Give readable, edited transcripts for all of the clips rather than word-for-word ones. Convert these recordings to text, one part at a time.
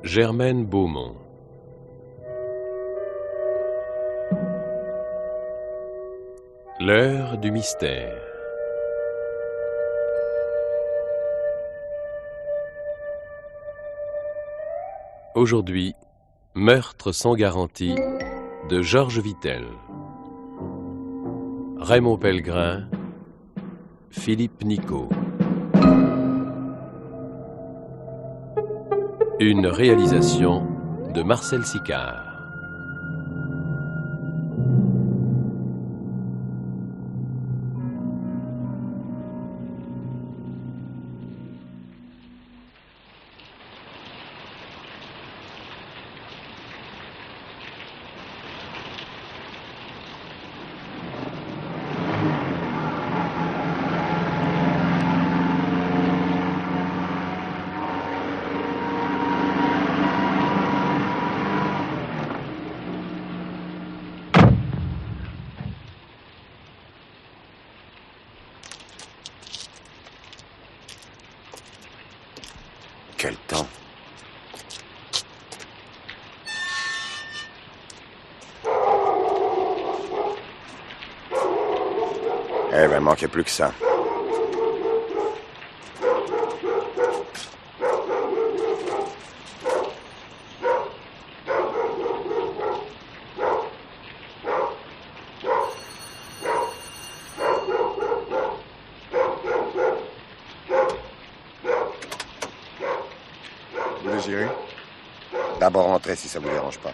Germaine Beaumont. L'heure du mystère. Aujourd'hui, Meurtre sans garantie de Georges Vittel. Raymond Pellegrin, Philippe Nicot. Une réalisation de Marcel Sicard. Quel temps! Eh ben, manquait plus que ça. Vous désirez? D'abord entrez si ça vous dérange pas.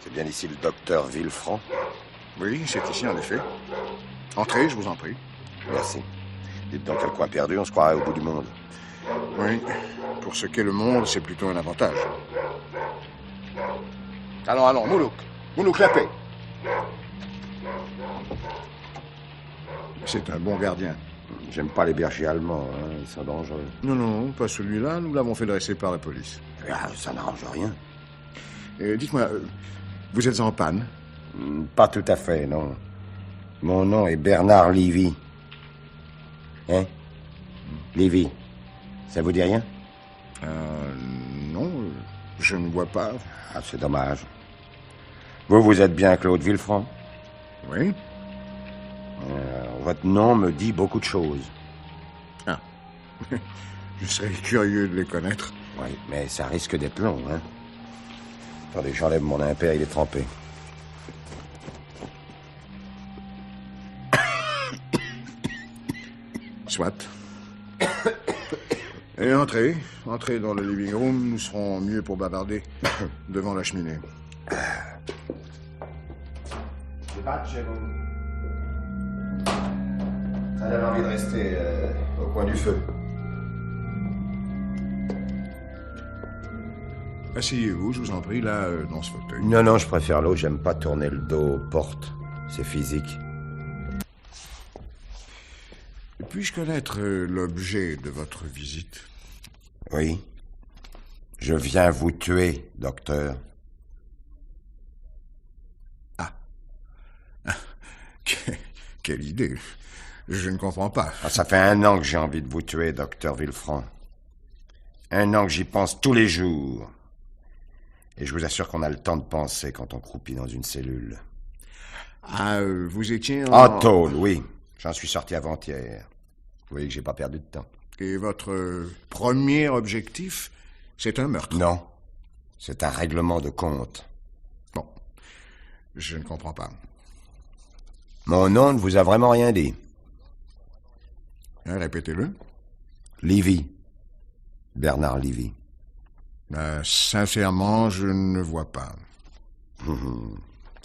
C'est bien ici le docteur Villefranc? Oui, c'est ici en effet. Entrez, je vous en prie. Merci. Dites donc quel coin perdu, on se croirait au bout du monde. Oui, pour ce qu'est le monde, c'est plutôt un avantage. Allons, Moulouk. Moulouk, la paix. C'est un bon gardien. J'aime pas les bergers allemands, hein, ils sont dangereux. Non, pas celui-là. Nous l'avons fait dresser par la police. Ah, ça n'arrange rien. Dites-moi, vous êtes en panne? Pas tout à fait, non. Mon nom est Bernard Lévy. Hein? Lévy. Ça vous dit rien? Non, je ne vois pas. Ah, c'est dommage. Vous êtes bien Claude Villefranc? Oui. Votre nom me dit beaucoup de choses. Ah. Je serais curieux de les connaître. Oui, mais ça risque d'être long, hein? Attendez, j'enlève mon impair, il est trempé. Soit. Et entrez dans le living room, nous serons mieux pour bavarder devant la cheminée. Débatte chez vous. Ça donne envie de rester au coin du feu. Asseyez-vous, je vous en prie, là, dans ce fauteuil. Non, je préfère l'eau, j'aime pas tourner le dos aux portes. C'est physique. Puis-je connaître l'objet de votre visite? Oui. Je viens vous tuer, docteur. Ah. Quelle idée. Je ne comprends pas. Ah, ça fait 1 an que j'ai envie de vous tuer, docteur Villefranc. 1 an que j'y pense tous les jours. Et je vous assure qu'on a le temps de penser quand on croupit dans une cellule. Ah, vous étiez en... En tôle, oui. J'en suis sorti avant-hier. Vous voyez que j'ai pas perdu de temps. Et votre premier objectif, c'est un meurtre? Non. C'est un règlement de compte. Bon. Je ne comprends pas. Mon nom ne vous a vraiment rien dit. Répétez-le. Lévy. Bernard Lévy. Sincèrement, je ne vois pas.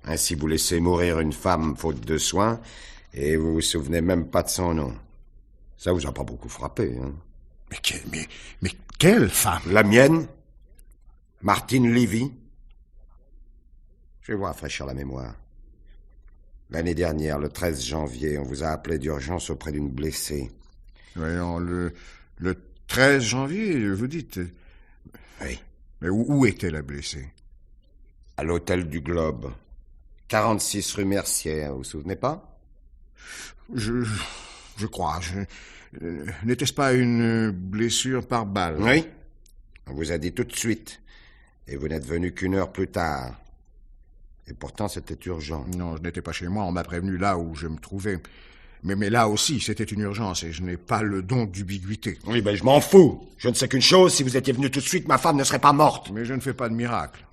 Ainsi, vous laissez mourir une femme faute de soins et vous vous souvenez même pas de son nom. Ça vous a pas beaucoup frappé, hein? Mais quelle femme? La mienne? Martine Lévy? Je vais vous rafraîchir la mémoire. L'année dernière, le 13 janvier, on vous a appelé d'urgence auprès d'une blessée. Voyons, le 13 janvier, vous dites? Oui. Mais où était la blessée? À l'hôtel du Globe. 46 rue Mercière, vous vous souvenez pas? Je crois. N'était-ce pas une blessure par balle? Oui, On vous a dit tout de suite. Et vous n'êtes venu qu'1 heure plus tard. Et pourtant, c'était urgent. Non, je n'étais pas chez moi, on m'a prévenu là où je me trouvais. Mais là aussi, c'était une urgence et je n'ai pas le don d'ubiquité. Oui, ben je m'en fous. Je ne sais qu'une chose, si vous étiez venu tout de suite, ma femme ne serait pas morte. Mais je ne fais pas de miracle.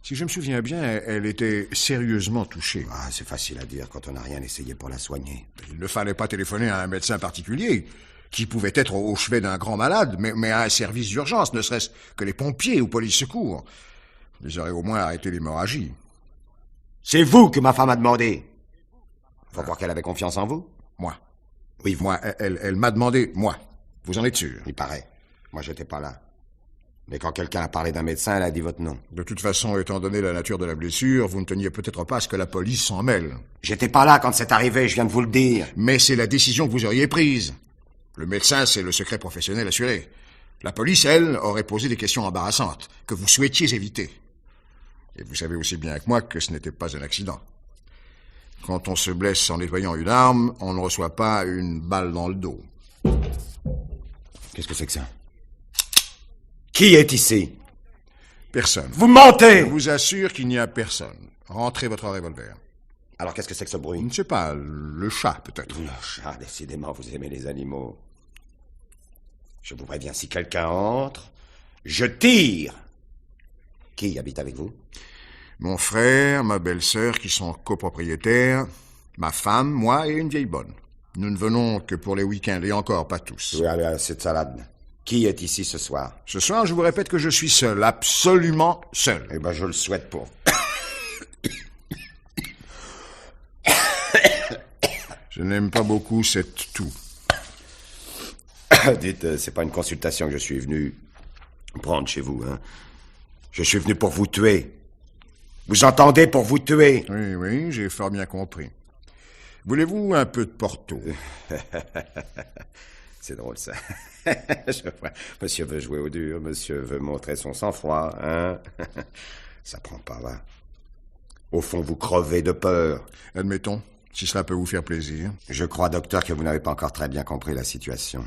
Si je me souviens bien, elle était sérieusement touchée. Ah, c'est facile à dire quand on n'a rien essayé pour la soigner. Il ne fallait pas téléphoner à un médecin particulier, qui pouvait être au chevet d'un grand malade, mais à un service d'urgence, ne serait-ce que les pompiers ou police secours. Ils auraient au moins arrêté l'hémorragie. C'est vous que ma femme a demandé. Faut croire qu'elle avait confiance en vous. Moi. Oui, vous. Moi, elle m'a demandé, moi. Vous en êtes sûr? Il paraît. Moi, j'étais pas là. Mais quand quelqu'un a parlé d'un médecin, elle a dit votre nom. De toute façon, étant donné la nature de la blessure, vous ne teniez peut-être pas à ce que la police s'en mêle. J'étais pas là quand c'est arrivé, je viens de vous le dire. Mais c'est la décision que vous auriez prise. Le médecin, c'est le secret professionnel assuré. La police, elle, aurait posé des questions embarrassantes, que vous souhaitiez éviter. Et vous savez aussi bien que moi que ce n'était pas un accident. Quand on se blesse en nettoyant une arme, on ne reçoit pas une balle dans le dos. Qu'est-ce que c'est que ça? Qui est ici? Personne. Vous mentez! Je vous assure qu'il n'y a personne. Rentrez votre revolver. Alors qu'est-ce que c'est que ce Je bruit? ne sais pas, le chat peut-être. Le chat, décidément, vous aimez les animaux. Je vous préviens, si quelqu'un entre, je tire! Qui habite avec vous? Mon frère, ma belle-sœur qui sont copropriétaires, ma femme, moi et une vieille bonne. Nous ne venons que pour les week-ends et encore pas tous. Oui, allez, cette salade. Qui est ici ce soir? Ce soir, je vous répète que je suis seul, absolument seul. Eh ben, je le souhaite pour. Je n'aime pas beaucoup cette toux. Dites, c'est pas une consultation que je suis venu prendre chez vous, hein. Je suis venu pour vous tuer. Vous entendez, pour vous tuer? Oui, j'ai fort bien compris. Voulez-vous un peu de Porto? C'est drôle, ça. Je vois. Monsieur veut jouer au dur, monsieur veut montrer son sang-froid, hein. Ça prend pas, va. Au fond, vous crevez de peur. Admettons, si cela peut vous faire plaisir. Je crois, docteur, que vous n'avez pas encore très bien compris la situation.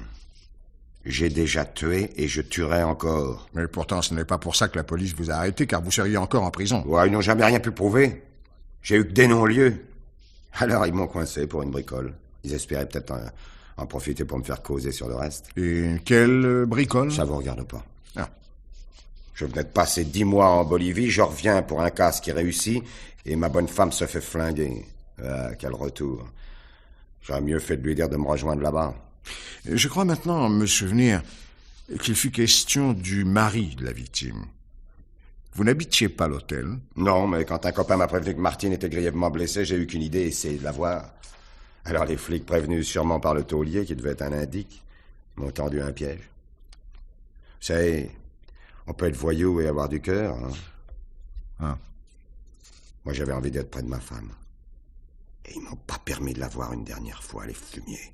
J'ai déjà tué et je tuerai encore. Mais pourtant, ce n'est pas pour ça que la police vous a arrêté, car vous seriez encore en prison. Ouais, ils n'ont jamais rien pu prouver. J'ai eu que des non-lieux. Alors, ils m'ont coincé pour une bricole. Ils espéraient peut-être en profiter pour me faire causer sur le reste. Et quelle bricole? Ça vous regarde pas. Ah. Je venais de passer 10 mois en Bolivie, je reviens pour un casse qui réussit, et ma bonne femme se fait flinguer. Ah, quel retour. J'aurais mieux fait de lui dire de me rejoindre là-bas. Je crois maintenant me souvenir qu'il fut question du mari de la victime. Vous n'habitiez pas l'hôtel? Non, mais quand un copain m'a prévenu que Martine était grièvement blessée, j'ai eu qu'une idée, essayer de la voir. Alors les flics, prévenus sûrement par le taulier, qui devait être un indique, m'ont tendu un piège. Vous savez, on peut être voyou et avoir du cœur, hein. Ah. Moi, j'avais envie d'être près de ma femme. Et ils m'ont pas permis de la voir une dernière fois, les fumiers.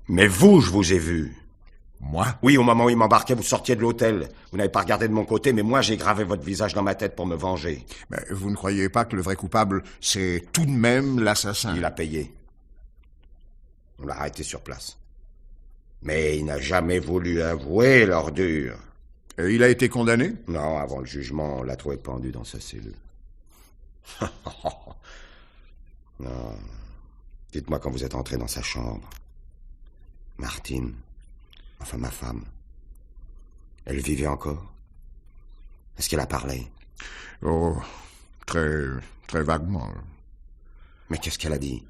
Mais vous, je vous ai vu. Moi? Oui, au moment où il m'embarquait, vous sortiez de l'hôtel. Vous n'avez pas regardé de mon côté, mais moi, j'ai gravé votre visage dans ma tête pour me venger. Mais vous ne croyez pas que le vrai coupable, c'est tout de même l'assassin? Il a payé. On l'a arrêté sur place. Mais il n'a jamais voulu avouer l'ordure. Et il a été condamné? Non, avant le jugement, on l'a trouvé pendu dans sa cellule. Non. Dites-moi quand vous êtes entré dans sa chambre. Martine, enfin ma femme, elle vivait encore? Est-ce qu'elle a parlé? Oh, très vaguement. Mais qu'est-ce qu'elle a dit?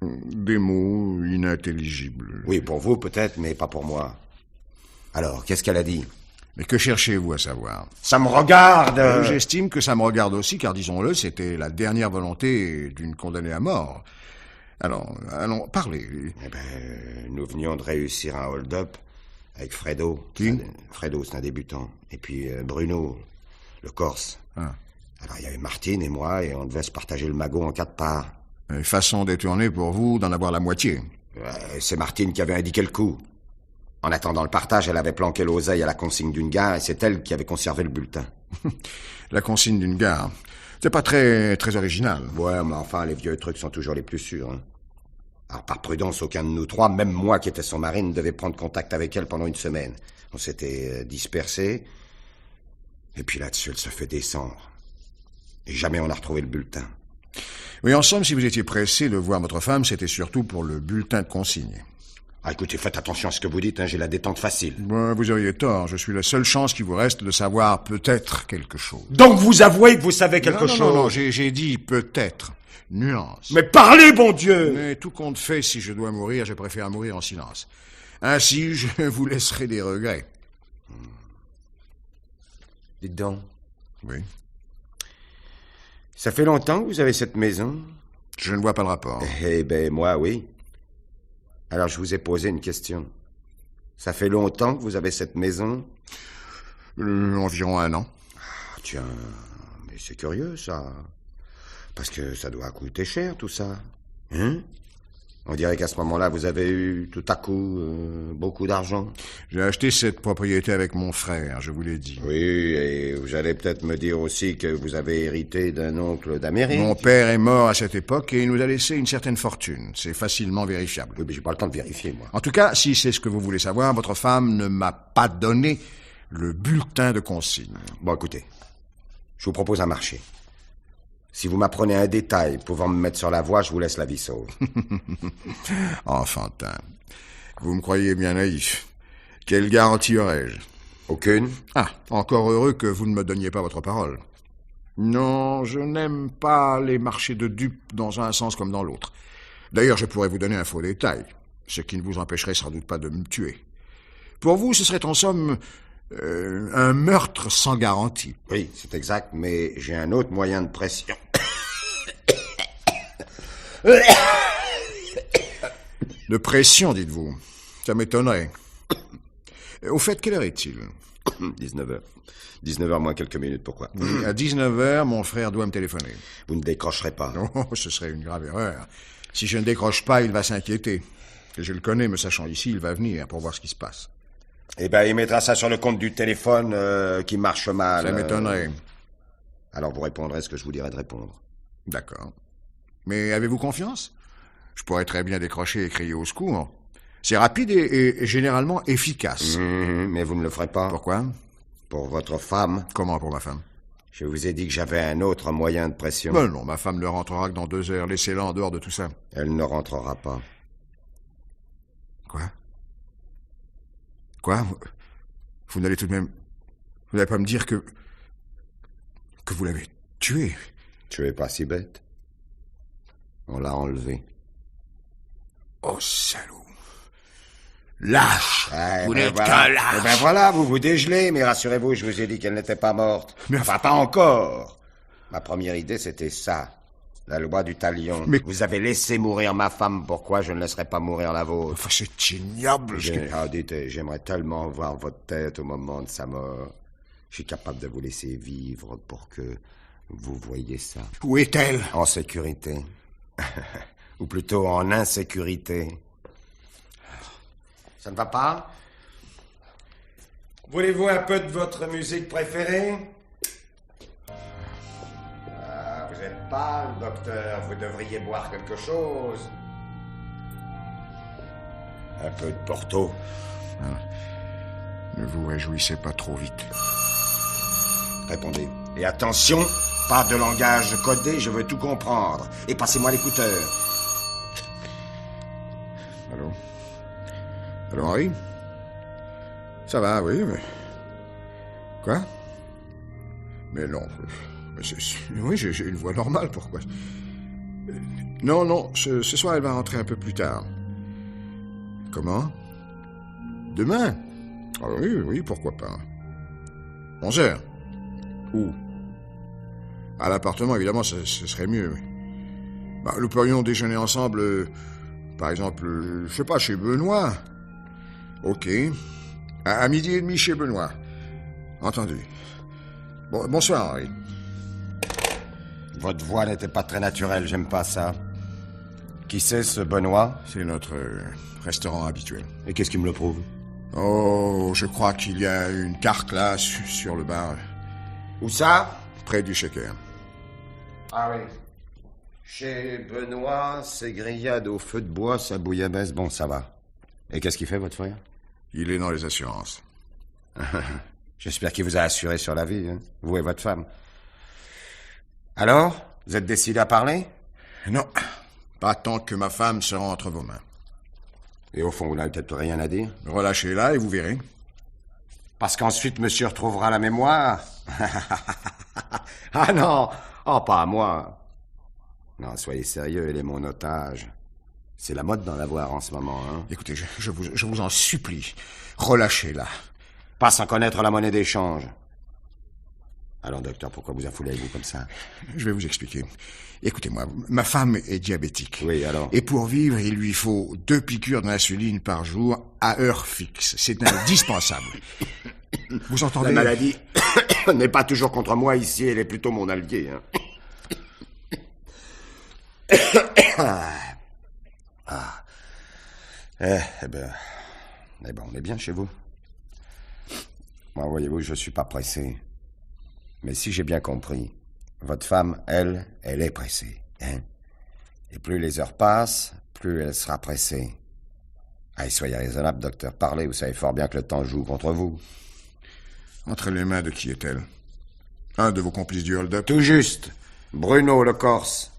Des mots inintelligibles. Oui, pour vous peut-être, mais pas pour moi. Alors, qu'est-ce qu'elle a dit? Mais que cherchez-vous à savoir? Ça me regarde! J'estime que ça me regarde aussi, car disons-le, c'était la dernière volonté d'une condamnée à mort. Alors, allons, parlez. Eh ben, nous venions de réussir un hold-up avec Fredo. Qui? Fredo, c'est un débutant. Et puis Bruno, le Corse. Ah. Alors, il y avait Martine et moi, et on devait se partager le magot en 4 parts. Façon détournée pour vous d'en avoir la moitié. C'est Martine qui avait indiqué le coup. En attendant le partage, elle avait planqué l'oseille à la consigne d'une gare, et c'est elle qui avait conservé le bulletin. La consigne d'une gare. C'est pas très original. Ouais, mais enfin, les vieux trucs sont toujours les plus sûrs, hein. Alors, par prudence, aucun de nous trois, même moi qui étais son mari, ne devait prendre contact avec elle pendant une semaine. On s'était dispersés. Et puis là-dessus, elle se fait descendre. Et jamais on n'a retrouvé le bulletin. Oui, en somme, si vous étiez pressé de voir votre femme, c'était surtout pour le bulletin de consigne. Ah, écoutez, faites attention à ce que vous dites, hein, j'ai la détente facile. Vous auriez tort. Je suis la seule chance qui vous reste de savoir peut-être quelque chose. Donc vous avouez que vous savez quelque chose? Non, j'ai dit peut-être. Nuance. Mais parlez, bon Dieu! Mais tout compte fait, si je dois mourir, je préfère mourir en silence. Ainsi, je vous laisserai des regrets. Dites donc. Oui. Ça fait longtemps que vous avez cette maison? Je ne vois pas le rapport. Eh ben, moi, oui. Alors, je vous ai posé une question. Ça fait longtemps que vous avez cette maison? Environ 1 an. Ah, tiens, mais c'est curieux, ça. Parce que ça doit coûter cher, tout ça. Hein? On dirait qu'à ce moment-là, vous avez eu, tout à coup, beaucoup d'argent. J'ai acheté cette propriété avec mon frère, je vous l'ai dit. Oui, et vous allez peut-être me dire aussi que vous avez hérité d'un oncle d'Amérique. Mon père est mort à cette époque et il nous a laissé une certaine fortune. C'est facilement vérifiable. Oui, mais j'ai pas le temps de vérifier, moi. En tout cas, si c'est ce que vous voulez savoir, votre femme ne m'a pas donné le bulletin de consigne. Bon, écoutez, je vous propose un marché. Si vous m'apprenez un détail pouvant me mettre sur la voie, je vous laisse la vie sauve. Enfantin. Vous me croyez bien naïf. Quelle garantie aurais-je? Aucune? Ah, encore heureux que vous ne me donniez pas votre parole. Non, je n'aime pas les marchés de dupes dans un sens comme dans l'autre. D'ailleurs, je pourrais vous donner un faux détail, ce qui ne vous empêcherait sans doute pas de me tuer. Pour vous, ce serait en somme un meurtre sans garantie. Oui, c'est exact, mais j'ai un autre moyen de pression. De pression, dites-vous. Ça m'étonnerait. Au fait, quelle heure est-il? 19h. 19h moins quelques minutes, pourquoi? Oui, à 19h, mon frère doit me téléphoner. Vous ne décrocherez pas. Non, ce serait une grave erreur. Si je ne décroche pas, il va s'inquiéter. Et je le connais, me sachant ici, il va venir pour voir ce qui se passe. Eh ben, il mettra ça sur le compte du téléphone qui marche mal. Ça m'étonnerait. Alors vous répondrez ce que je vous dirai de répondre. D'accord. Mais avez-vous confiance? Je pourrais très bien décrocher et crier au secours. C'est rapide et généralement efficace. Mais vous ne le ferez pas. Pourquoi? Pour votre femme. Comment pour ma femme? Je vous ai dit que j'avais un autre moyen de pression. Ben non, ma femme ne rentrera que dans 2 heures. Laissez-la en dehors de tout ça. Elle ne rentrera pas. Quoi? Quoi? Vous n'allez tout de même... Vous n'allez pas me dire que vous l'avez tué? Tu es pas si bête. On l'a enlevé. Oh, salaud! Lâche! Vous n'êtes voilà. qu'un lâche! Eh ben voilà, vous vous dégelez, mais rassurez-vous, je vous ai dit qu'elle n'était pas morte. Mais enfin, pas encore. Ma première idée, c'était ça. La loi du talion. Mais... Vous avez laissé mourir ma femme, pourquoi je ne laisserai pas mourir la vôtre? Enfin, c'est ignoble. Dites, j'aimerais tellement voir votre tête au moment de sa mort. Je suis capable de vous laisser vivre pour que vous voyiez ça. Où est-elle? En sécurité. Ou plutôt en insécurité. Ça ne va pas? Voulez-vous un peu de votre musique préférée? Vous êtes pâle, docteur. Vous devriez boire quelque chose. Un peu de Porto. Ne vous réjouissez pas trop vite. Répondez. Et attention, pas de langage codé, je veux tout comprendre. Et passez-moi l'écouteur. Allô? Allô, Henri? Ça va, oui, mais... Quoi? Mais non... Oui, j'ai une voix normale, pourquoi? Non, ce soir, elle va rentrer un peu plus tard. Comment? Demain? Ah oui, pourquoi pas. 11h. Où? À l'appartement, évidemment, ce serait mieux. Bah, nous pourrions déjeuner ensemble, par exemple, je sais pas, chez Benoît. Ok. À 12h30 chez Benoît. Entendu. Bon, bonsoir, Henri. Votre voix n'était pas très naturelle, j'aime pas ça. Qui c'est, ce Benoît? C'est notre restaurant habituel. Et qu'est-ce qui me le prouve? Oh, je crois qu'il y a une carte là, sur le bar. Où ça? Près du shaker. Ah oui. Chez Benoît, c'est grillade au feu de bois, ça bouillabaisse, bon, ça va. Et qu'est-ce qu'il fait, votre frère? Il est dans les assurances. J'espère qu'il vous a assuré sur la vie, hein, vous et votre femme. Alors, vous êtes décidé à parler? Non, pas tant que ma femme sera entre vos mains. Et au fond, vous n'avez peut-être rien à dire? Relâchez-la et vous verrez. Parce qu'ensuite, monsieur retrouvera la mémoire. Ah non, oh, pas à moi. Non, soyez sérieux, elle est mon otage. C'est la mode d'en avoir en ce moment, hein. Écoutez, je vous en supplie, relâchez-la. Pas sans connaître la monnaie d'échange. Alors, docteur, pourquoi vous affolez-vous comme ça? Je vais vous expliquer. Écoutez-moi, ma femme est diabétique. Oui, alors? Et pour vivre, il lui faut 2 piqûres d'insuline par jour à heure fixe. C'est indispensable. Vous entendez? La maladie n'est pas toujours contre moi ici, elle est plutôt mon allié, hein. Ah. Eh ben, on est bien chez vous. Moi, voyez-vous, je suis pas pressé. Mais si j'ai bien compris, votre femme, elle est pressée, hein. Et plus les heures passent, plus elle sera pressée. Allez, soyez raisonnable, docteur. Parlez, vous savez fort bien que le temps joue contre vous. Entre les mains de qui est-elle? Un de vos complices du hold-up? Tout juste. Bruno, le Corse.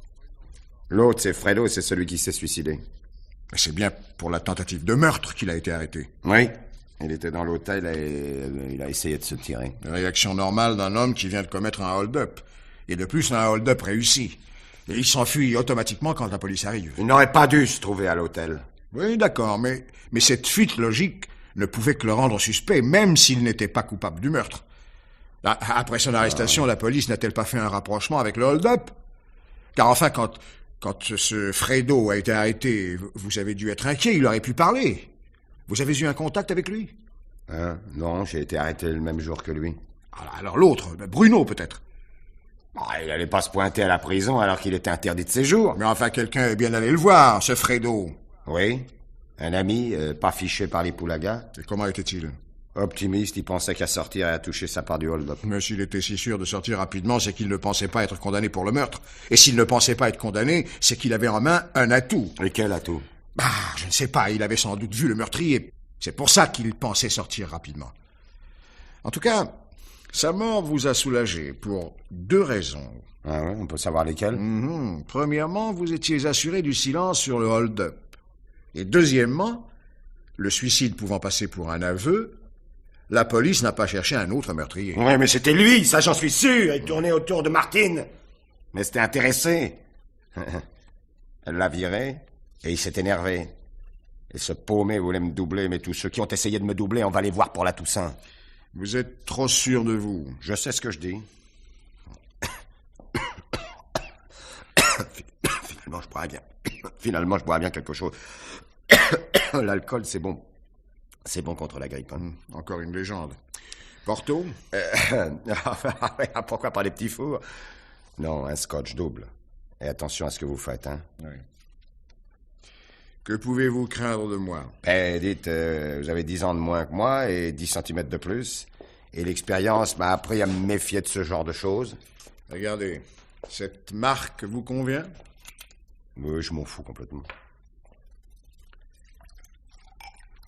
L'autre, c'est Fredo, c'est celui qui s'est suicidé. Mais c'est bien pour la tentative de meurtre qu'il a été arrêté. Oui. Il était dans l'hôtel et il a essayé de se tirer. Réaction normale d'un homme qui vient de commettre un hold-up. Et de plus, un hold-up réussi. Et il s'enfuit automatiquement quand la police arrive. Il n'aurait pas dû se trouver à l'hôtel. Oui, d'accord, mais cette fuite logique ne pouvait que le rendre suspect, même s'il n'était pas coupable du meurtre. Après son arrestation, la police n'a-t-elle pas fait un rapprochement avec le hold-up? Car enfin, quand ce Fredo a été arrêté, vous avez dû être inquiet, il aurait pu parler. Vous avez eu un contact avec lui? Hein? Non, j'ai été arrêté le même jour que lui. Alors l'autre, Bruno peut-être? Il n'allait pas se pointer à la prison alors qu'il était interdit de séjour. Mais enfin, quelqu'un est bien allé le voir, ce Fredo. Oui, un ami, pas fiché par les Poulaga. Et comment était-il? Optimiste, il pensait qu'à sortir et à toucher sa part du hold-up. Mais s'il était si sûr de sortir rapidement, c'est qu'il ne pensait pas être condamné pour le meurtre. Et s'il ne pensait pas être condamné, c'est qu'il avait en main un atout. Et quel atout? Je ne sais pas, il avait sans doute vu le meurtrier. C'est pour ça qu'il pensait sortir rapidement. En tout cas, sa mort vous a soulagé pour 2 raisons. Ah ouais, on peut savoir lesquelles? Premièrement, vous étiez assuré du silence sur le hold-up. Et deuxièmement, le suicide pouvant passer pour un aveu, la police n'a pas cherché un autre meurtrier. Oui, mais c'était lui, ça j'en suis sûr. Il tournait autour de Martine. Mais c'était intéressé. Elle l'a viré et il s'est énervé. Et ce paumé voulait me doubler, mais tous ceux qui ont essayé de me doubler, on va les voir pour la Toussaint. Vous êtes trop sûr de vous. Je sais ce que je dis. Finalement, je bois bien quelque chose. L'alcool, c'est bon. C'est bon contre la grippe. Hein. Encore une légende. Porto? Pourquoi pas les petits fours? Non, un scotch double. Et attention à ce que vous faites, hein. Oui. Que pouvez-vous craindre de moi? Dites, vous avez 10 ans de moins que moi et 10 centimètres de plus. Et l'expérience m'a appris à me méfier de ce genre de choses. Regardez, cette marque vous convient? Oui, je m'en fous complètement.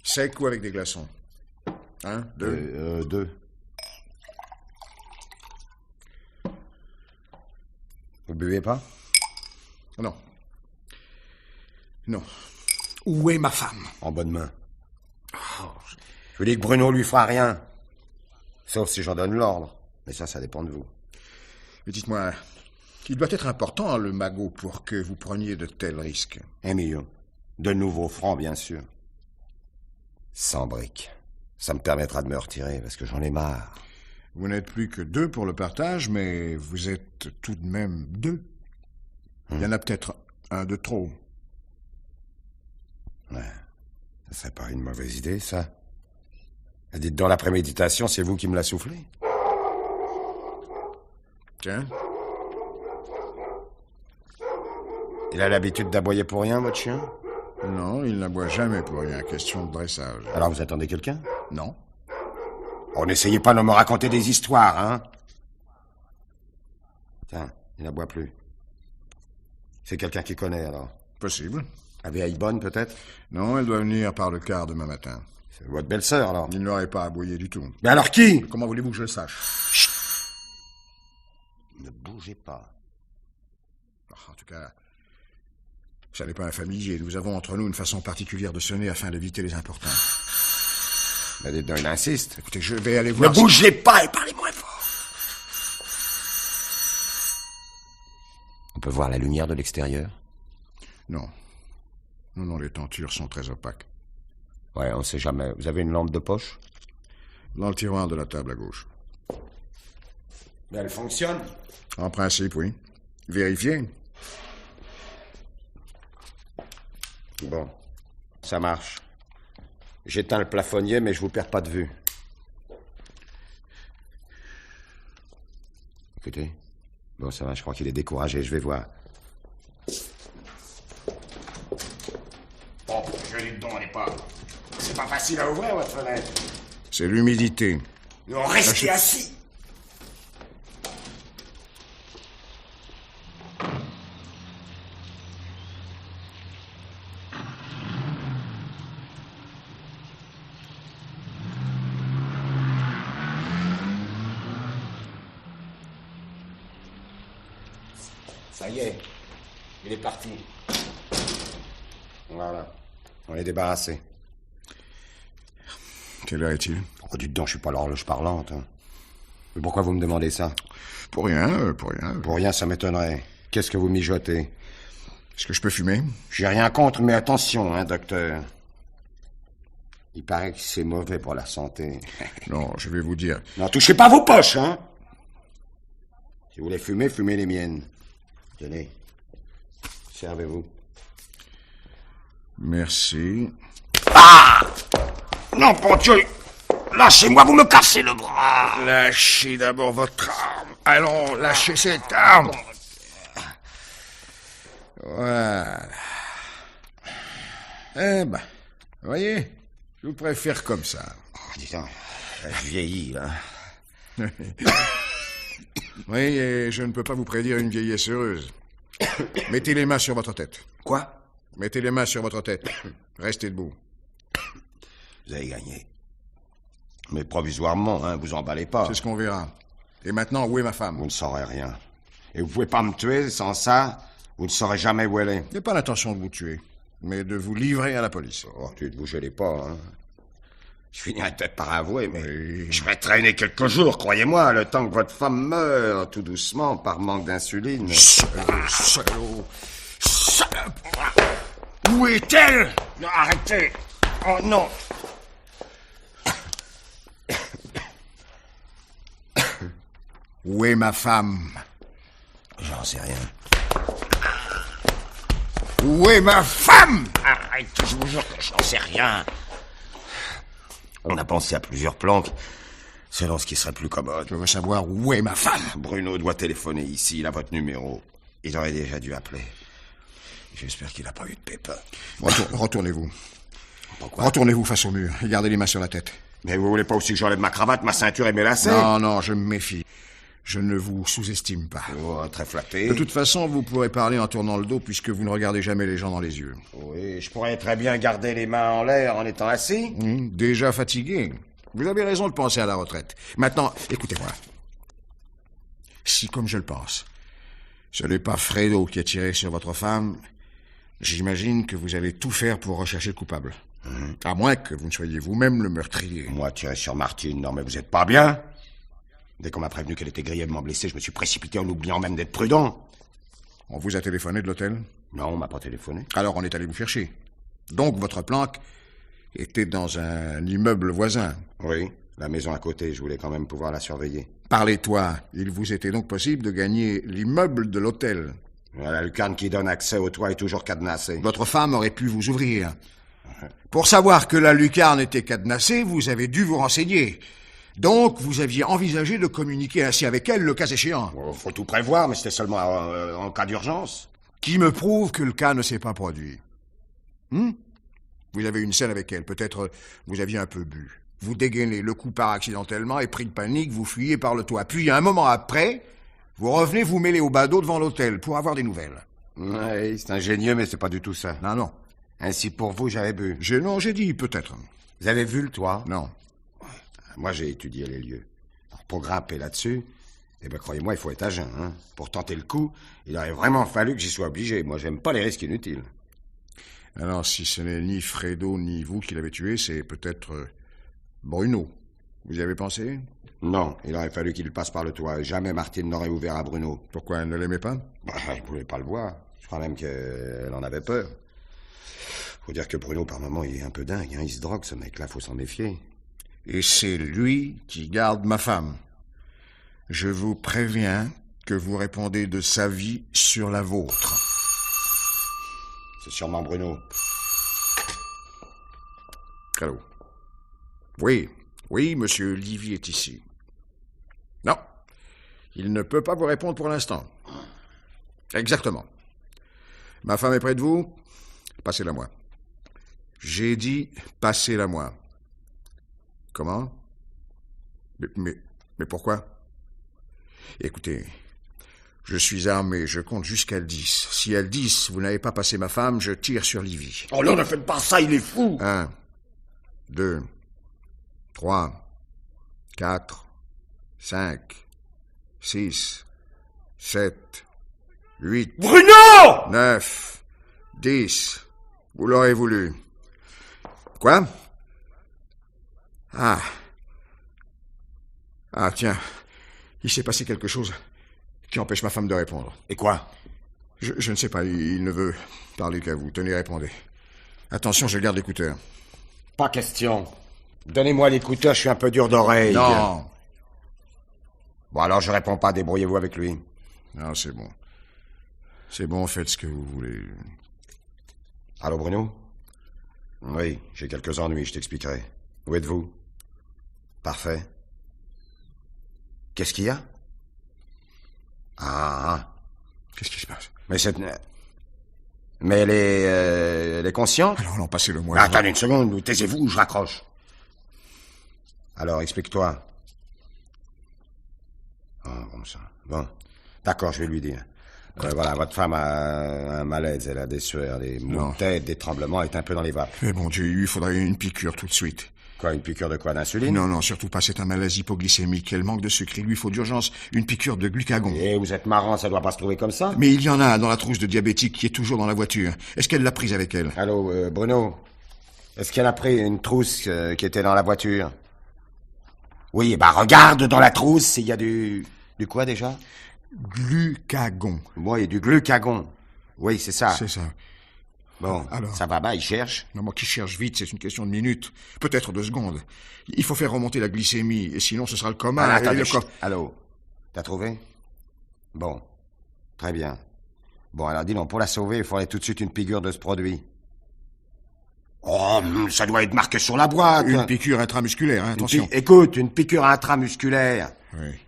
Sec ou avec des glaçons? 1, 2? 2. Vous buvez pas? Non. Non. Où est ma femme? En bonne main. Je vous dis que Bruno lui fera rien. Sauf si j'en donne l'ordre. Mais ça dépend de vous. Mais dites-moi, il doit être important, le magot, pour que vous preniez de tels risques. 1 million. De nouveaux francs, bien sûr. 100 briques. Ça me permettra de me retirer, parce que j'en ai marre. Vous n'êtes plus que 2 pour le partage, mais vous êtes tout de même 2. Il y en a peut-être un de trop. Ouais. Ça serait pas une mauvaise idée, ça. Dites, dans la préméditation, c'est vous qui me l'a soufflé. Tiens. Il a l'habitude d'aboyer pour rien, votre chien? Non, il n'aboie jamais pour rien. Question de dressage. Alors vous attendez quelqu'un? Non. Oh, n'essayez pas de me raconter des histoires, hein. Tiens, il n'aboie plus. C'est quelqu'un qui connaît, alors. Possible. La vieille bonne, peut-être? Non, elle doit venir par le quart demain matin. C'est votre belle-sœur, alors. Il n'aurait pas aboyé du tout. Mais alors qui? Comment voulez-vous que je le sache? Ne bougez pas. En tout cas, ça n'est pas un familier. Nous avons entre nous une façon particulière de sonner afin d'éviter les importuns. Mais dites donc, il insiste. Écoutez, je vais aller Ne voir... bougez pas et parlez moins fort. On peut voir la lumière de l'extérieur? Non. Non, les tentures sont très opaques. Ouais, on sait jamais. Vous avez une lampe de poche? Dans le tiroir de la table à gauche. Mais elle fonctionne? En principe, oui. Vérifiez. Bon, ça marche. J'éteins le plafonnier, mais je vous perds pas de vue. Écoutez. Bon, ça va, je crois qu'il est découragé, je vais voir. Bon, je dis donc, on n'est pas... C'est pas facile à ouvrir, votre fenêtre. C'est l'humidité. Non, restez assis. Ça y est, il est parti. Voilà, on est débarrassé. Quelle heure est-il? Oh, dites donc, je suis pas l'horloge parlante. Hein. Mais pourquoi vous me demandez ça? Pour rien, pour rien. Pour rien, ça m'étonnerait. Qu'est-ce que vous mijotez? Est-ce que je peux fumer? J'ai rien contre, mais attention, hein, docteur. Il paraît que c'est mauvais pour la santé. Non, je vais vous dire. Non, touchez pas vos poches, hein. Si vous voulez fumer, fumez les miennes. Tenez. Servez-vous. Merci. Ah! Non, bon Dieu! Lâchez-moi, vous me cassez le bras! Lâchez d'abord votre arme. Allons, lâchez cette arme. Voilà. Eh ben, voyez, je vous préfère comme ça. Oh, dis donc, je vieillis, là. Oui, et je ne peux pas vous prédire une vieillesse heureuse. Mettez les mains sur votre tête. Quoi? Mettez les mains sur votre tête. Restez debout. Vous avez gagné. Mais provisoirement, hein, vous emballez pas. C'est ce qu'on verra. Et maintenant, où est ma Vous femme? ne saurez rien. Et vous pouvez pas me tuer, sans ça, vous ne saurez jamais où elle est. Je n'ai pas l'intention de vous tuer, mais de vous livrer à la police. Oh, tu ne vous gênez pas, hein. Je finirai peut-être par avouer, mais Oui. je vais traîner quelques jours, croyez-moi, le temps que votre femme meure, tout doucement, par manque d'insuline. Salaud! Salope! Où est-elle? Non, arrêtez! Oh non! Où est ma femme? J'en sais rien. Où est ma femme? Arrête, je vous jure que j'en sais rien. On a pensé à plusieurs plans, selon ce qui serait plus commode. Je veux savoir où est ma femme. Bruno doit téléphoner ici, il a votre numéro. Ils auraient déjà dû appeler. J'espère qu'il n'a pas eu de pépin. Retournez-vous. Pourquoi? Retournez-vous face au mur et gardez les mains sur la tête. Mais vous voulez pas aussi que j'enlève ma cravate, ma ceinture et mes lacets? Non, je me méfie. Je ne vous sous-estime pas. Oh, très flatté. De toute façon, vous pourrez parler en tournant le dos puisque vous ne regardez jamais les gens dans les yeux. Oui, je pourrais très bien garder les mains en l'air en étant assis. Déjà fatigué. Vous avez raison de penser à la retraite. Maintenant, écoutez-moi. Si, comme je le pense, ce n'est pas Fredo qui a tiré sur votre femme, j'imagine que vous allez tout faire pour rechercher le coupable. À moins que vous ne soyez vous-même le meurtrier. Moi, tirer sur Martine, non mais vous êtes pas bien? Dès qu'on m'a prévenu qu'elle était grièvement blessée, je me suis précipité en oubliant même d'être prudent. On vous a téléphoné de l'hôtel? Non, on m'a pas téléphoné. Alors on est allé vous chercher. Donc votre planque était dans un immeuble voisin. Oui, la maison à côté, je voulais quand même pouvoir la surveiller. Parlez-toi. Il vous était donc possible de gagner l'immeuble de l'hôtel. La lucarne qui donne accès au toit est toujours cadenassée. Votre femme aurait pu vous ouvrir. Pour savoir que la lucarne était cadenassée, vous avez dû vous renseigner. Donc, vous aviez envisagé de communiquer ainsi avec elle, le cas échéant. Oh, faut tout prévoir, mais c'était seulement en cas d'urgence. Qui me prouve que le cas ne s'est pas produit. Vous avez une scène avec elle. Peut-être vous aviez un peu bu. Vous dégainez le coup par accidentellement et pris de panique, vous fuyez par le toit. Puis, un moment après, vous revenez vous mêler au badaud devant l'hôtel pour avoir des nouvelles. Oui, c'est ingénieux, mais c'est pas du tout ça. Non, non. Ainsi pour vous, j'avais bu. J'ai dit peut-être. Vous avez vu le toit? Non. Moi, j'ai étudié les lieux. Alors, pour grimper là-dessus, eh ben, croyez-moi, il faut être à jeun, hein. Pour tenter le coup, il aurait vraiment fallu que j'y sois obligé. Moi, j'aime pas les risques inutiles. Alors, si ce n'est ni Fredo ni vous qui l'avez tué, c'est peut-être Bruno. Vous y avez pensé? Non, il aurait fallu qu'il passe par le toit. Jamais Martine n'aurait ouvert à Bruno. Pourquoi elle ne l'aimait pas? Elle ne voulait pas le voir. Je crois même qu'elle en avait peur. Faut dire que Bruno, par moments, il est un peu dingue, hein. Il se drogue, ce mec-là, faut s'en méfier. Et c'est lui qui garde ma femme. Je vous préviens que vous répondez de sa vie sur la vôtre. C'est sûrement Bruno. Allô? Oui, monsieur Livy est ici. Non, il ne peut pas vous répondre pour l'instant. Exactement. Ma femme est près de vous? Passez-la moi. J'ai dit, passez-la moi. Comment? Mais pourquoi? Écoutez, je suis armé, je compte jusqu'à 10. Si à 10, vous n'avez pas passé ma femme, je tire sur Livy. Oh non, ne faites pas ça, il est fou! 1, 2, 3, 4, 5, 6, 7, 8... Bruno! 9, 10. Vous l'aurez voulu. Quoi? Ah, tiens. Il s'est passé quelque chose qui empêche ma femme de répondre. Et quoi? Je ne sais pas, il ne veut parler qu'à vous. Tenez, répondez. Attention, je garde l'écouteur. Pas question. Donnez-moi l'écouteur, je suis un peu dur d'oreille. Non. Bon, alors je réponds pas, débrouillez-vous avec lui. Non, c'est bon. C'est bon, faites ce que vous voulez. Allô, Bruno? Oui, j'ai quelques ennuis, je t'expliquerai. Où êtes-vous? Parfait. Qu'est-ce qu'il y a? Ah. Qu'est-ce qui se passe? Mais elle est consciente? Alors, non, passez-le-moi. Attendez une seconde, taisez-vous ou je raccroche. Alors, explique-toi. Ah, bon ça. Bon. D'accord, je vais lui dire. Voilà, votre femme a un malaise, elle a des sueurs, des maux de tête, des tremblements, elle est un peu dans les vapes. Mais bon Dieu, il lui faudrait une piqûre tout de suite. Quoi, une piqûre de quoi, d'insuline? Non, surtout pas, c'est un malaise hypoglycémique. Elle manque de sucre, il lui faut d'urgence une piqûre de glucagon. Et vous êtes marrant, ça doit pas se trouver comme ça? Mais il y en a dans la trousse de diabétique qui est toujours dans la voiture. Est-ce qu'elle l'a prise avec elle? Allô, Bruno? Est-ce qu'elle a pris une trousse qui était dans la voiture? Oui, bah regarde dans la trousse, il y a du quoi déjà? Glucagon. Oui, du glucagon. Oui, c'est ça. C'est ça. Bon, alors, ça va, il cherche. Non, moi qui cherche vite, c'est une question de minutes. Peut-être de secondes. Il faut faire remonter la glycémie, et sinon ce sera le coma. Attendez, allô? T'as trouvé? Bon. Très bien. Bon, alors dis donc, pour la sauver, il faudrait tout de suite une piqûre de ce produit. Oh, ça doit être marqué sur la boîte. Une piqûre intramusculaire, hein, attention. Écoute, une piqûre intramusculaire. Oui.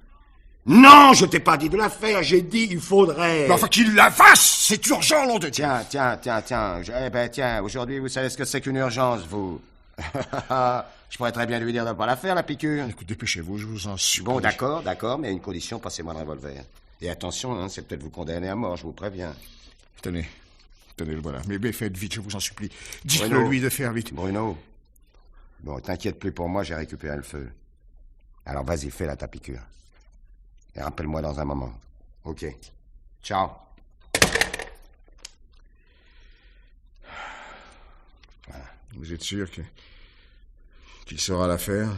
Non, je t'ai pas dit de la faire, j'ai dit il faudrait... Mais enfin, qu'il la fasse! C'est urgent, nom de Dieu! Tiens, aujourd'hui, vous savez ce que c'est qu'une urgence, vous. Je pourrais très bien lui dire de ne pas la faire, la piqûre. Écoute, dépêchez-vous, je vous en supplie. Bon, d'accord, mais à une condition, passez-moi le revolver. Et attention, hein, c'est peut-être vous condamner à mort, je vous préviens. Tenez, le voilà. Mais faites vite, je vous en supplie. Dites-le lui de faire vite. Bruno, bon, t'inquiète plus pour moi, j'ai récupéré le feu. Alors vas-y, fais-la ta piqûre. Et rappelle-moi dans un moment. Ok. Ciao. Voilà. Vous êtes sûr qu'il saura la faire?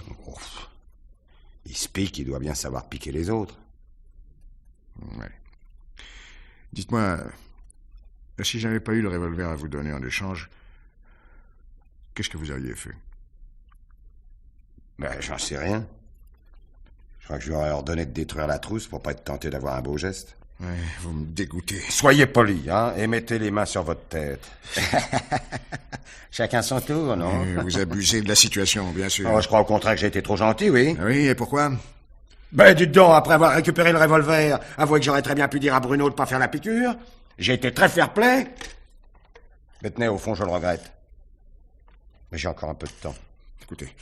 Il se pique, il doit bien savoir piquer les autres. Ouais. Dites-moi, si j'avais pas eu le revolver à vous donner en échange, qu'est-ce que vous auriez fait? Ben, j'en sais rien. Je crois que je lui aurais ordonné de détruire la trousse pour pas être tenté d'avoir un beau geste. Ouais, vous me dégoûtez. Soyez poli, hein, et mettez les mains sur votre tête. Chacun son tour, non? Vous abusez de la situation, bien sûr. Oh, je crois au contraire que j'ai été trop gentil, oui. Oui, et pourquoi? Ben, dites donc, après avoir récupéré le revolver, avouez que j'aurais très bien pu dire à Bruno de pas faire la piqûre. J'ai été très fair-play. Mais tenez, au fond, je le regrette. Mais j'ai encore un peu de temps. Écoutez,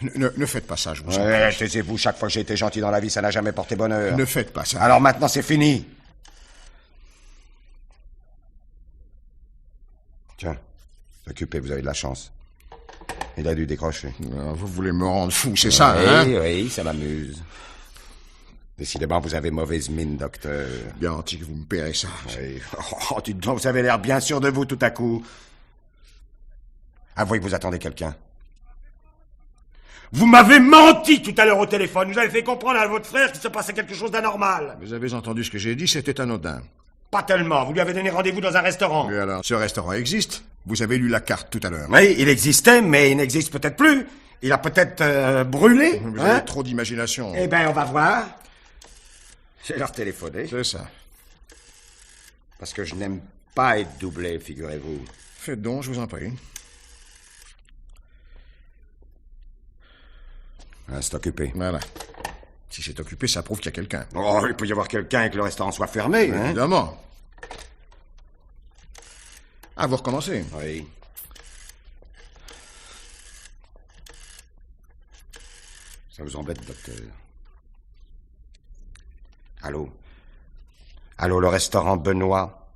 ne faites pas ça, je vous en prie. Taisez-vous, chaque fois que j'ai été gentil dans la vie, ça n'a jamais porté bonheur. Ne faites pas ça. Alors maintenant, c'est fini. Tiens, occupez, vous avez de la chance. Il a dû décrocher. Vous voulez me rendre fou, c'est ça, hein? Oui, ça m'amuse. Décidément, vous avez mauvaise mine, docteur. Garanti que vous me paierez ça. Oui. Oh, dites donc, vous avez l'air bien sûr de vous tout à coup. Avouez que vous attendez quelqu'un. Vous m'avez menti tout à l'heure au téléphone. Vous avez fait comprendre à votre frère qu'il se passait quelque chose d'anormal. Vous avez entendu ce que j'ai dit, c'était anodin. Pas tellement. Vous lui avez donné rendez-vous dans un restaurant. Mais alors, ce restaurant existe. Vous avez lu la carte tout à l'heure. Oui, il existait, mais il n'existe peut-être plus. Il a peut-être brûlé. Vous avez trop d'imagination. Eh bien, on va voir. Je vais leur téléphoner. C'est ça. Parce que je n'aime pas être doublé, figurez-vous. Faites donc, je vous en prie. C'est occupé. Voilà. Si c'est occupé, ça prouve qu'il y a quelqu'un. Oh, il peut y avoir quelqu'un et que le restaurant soit fermé, hein? Évidemment. Ah, vous recommencez. Oui. Ça vous embête, docteur? Allô? Allô, le restaurant Benoît?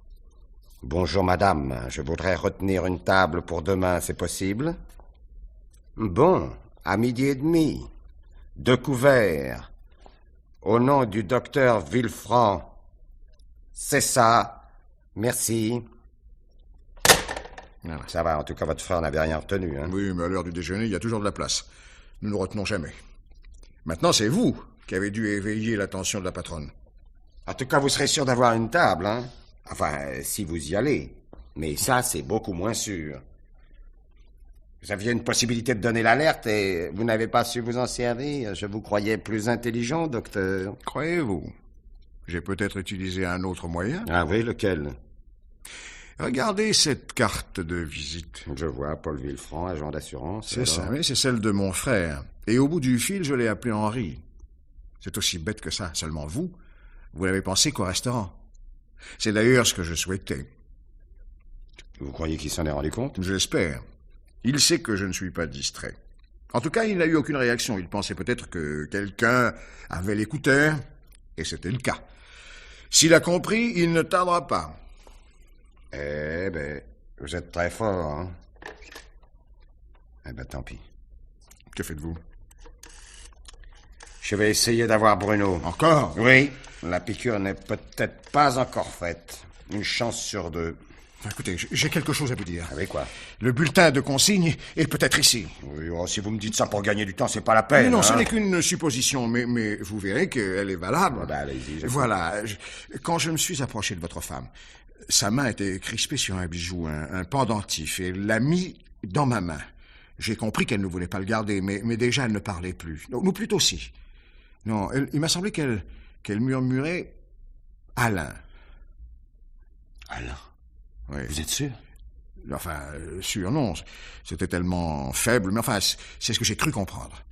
Bonjour, madame. Je voudrais retenir une table pour demain, c'est possible? Bon, à 12h30. 2 couverts. Au nom du docteur Villefranc. C'est ça. Merci. Voilà. Ça va, en tout cas, votre frère n'avait rien retenu, hein? Oui, mais à l'heure du déjeuner, il y a toujours de la place. Nous ne retenons jamais. Maintenant, c'est vous qui avez dû éveiller l'attention de la patronne. En tout cas, vous serez sûr d'avoir une table, hein? Enfin, si vous y allez. Mais ça, c'est beaucoup moins sûr. Vous aviez une possibilité de donner l'alerte et vous n'avez pas su vous en servir. Je vous croyais plus intelligent, docteur. Croyez-vous? J'ai peut-être utilisé un autre moyen. Ah oui, lequel? Regardez cette carte de visite. Je vois, Paul Villefranc, agent d'assurance. C'est ça, oui, c'est celle de mon frère. Et au bout du fil, je l'ai appelé Henri. C'est aussi bête que ça. Seulement vous l'avez pensé qu'au restaurant. C'est d'ailleurs ce que je souhaitais. Vous croyez qu'il s'en est rendu compte? J'espère. Il sait que je ne suis pas distrait. En tout cas, il n'a eu aucune réaction. Il pensait peut-être que quelqu'un avait l'écouteur, et c'était le cas. S'il a compris, il ne tardera pas. Eh ben, vous êtes très fort, hein? Eh ben, tant pis. Que faites-vous? Je vais essayer d'avoir Bruno. Encore? Oui. La piqûre n'est peut-être pas encore faite. Une chance sur 2. Écoutez, j'ai quelque chose à vous dire. Avec quoi? Le bulletin de consigne est peut-être ici. Oui, oh, si vous me dites ça pour gagner du temps, c'est pas la peine. Mais non, hein? ce n'est qu'une supposition, mais vous verrez qu'elle est valable. Ben, allez-y. Voilà. Quand je me suis approché de votre femme, sa main était crispée sur un bijou, un pendentif, et elle l'a mis dans ma main. J'ai compris qu'elle ne voulait pas le garder, mais déjà elle ne parlait plus. Ou plutôt si. Non, il m'a semblé qu'elle murmurait « Alain ». Alain? Oui. Vous êtes sûr? Enfin, sûr, non. C'était tellement faible, mais enfin, c'est ce que j'ai cru comprendre.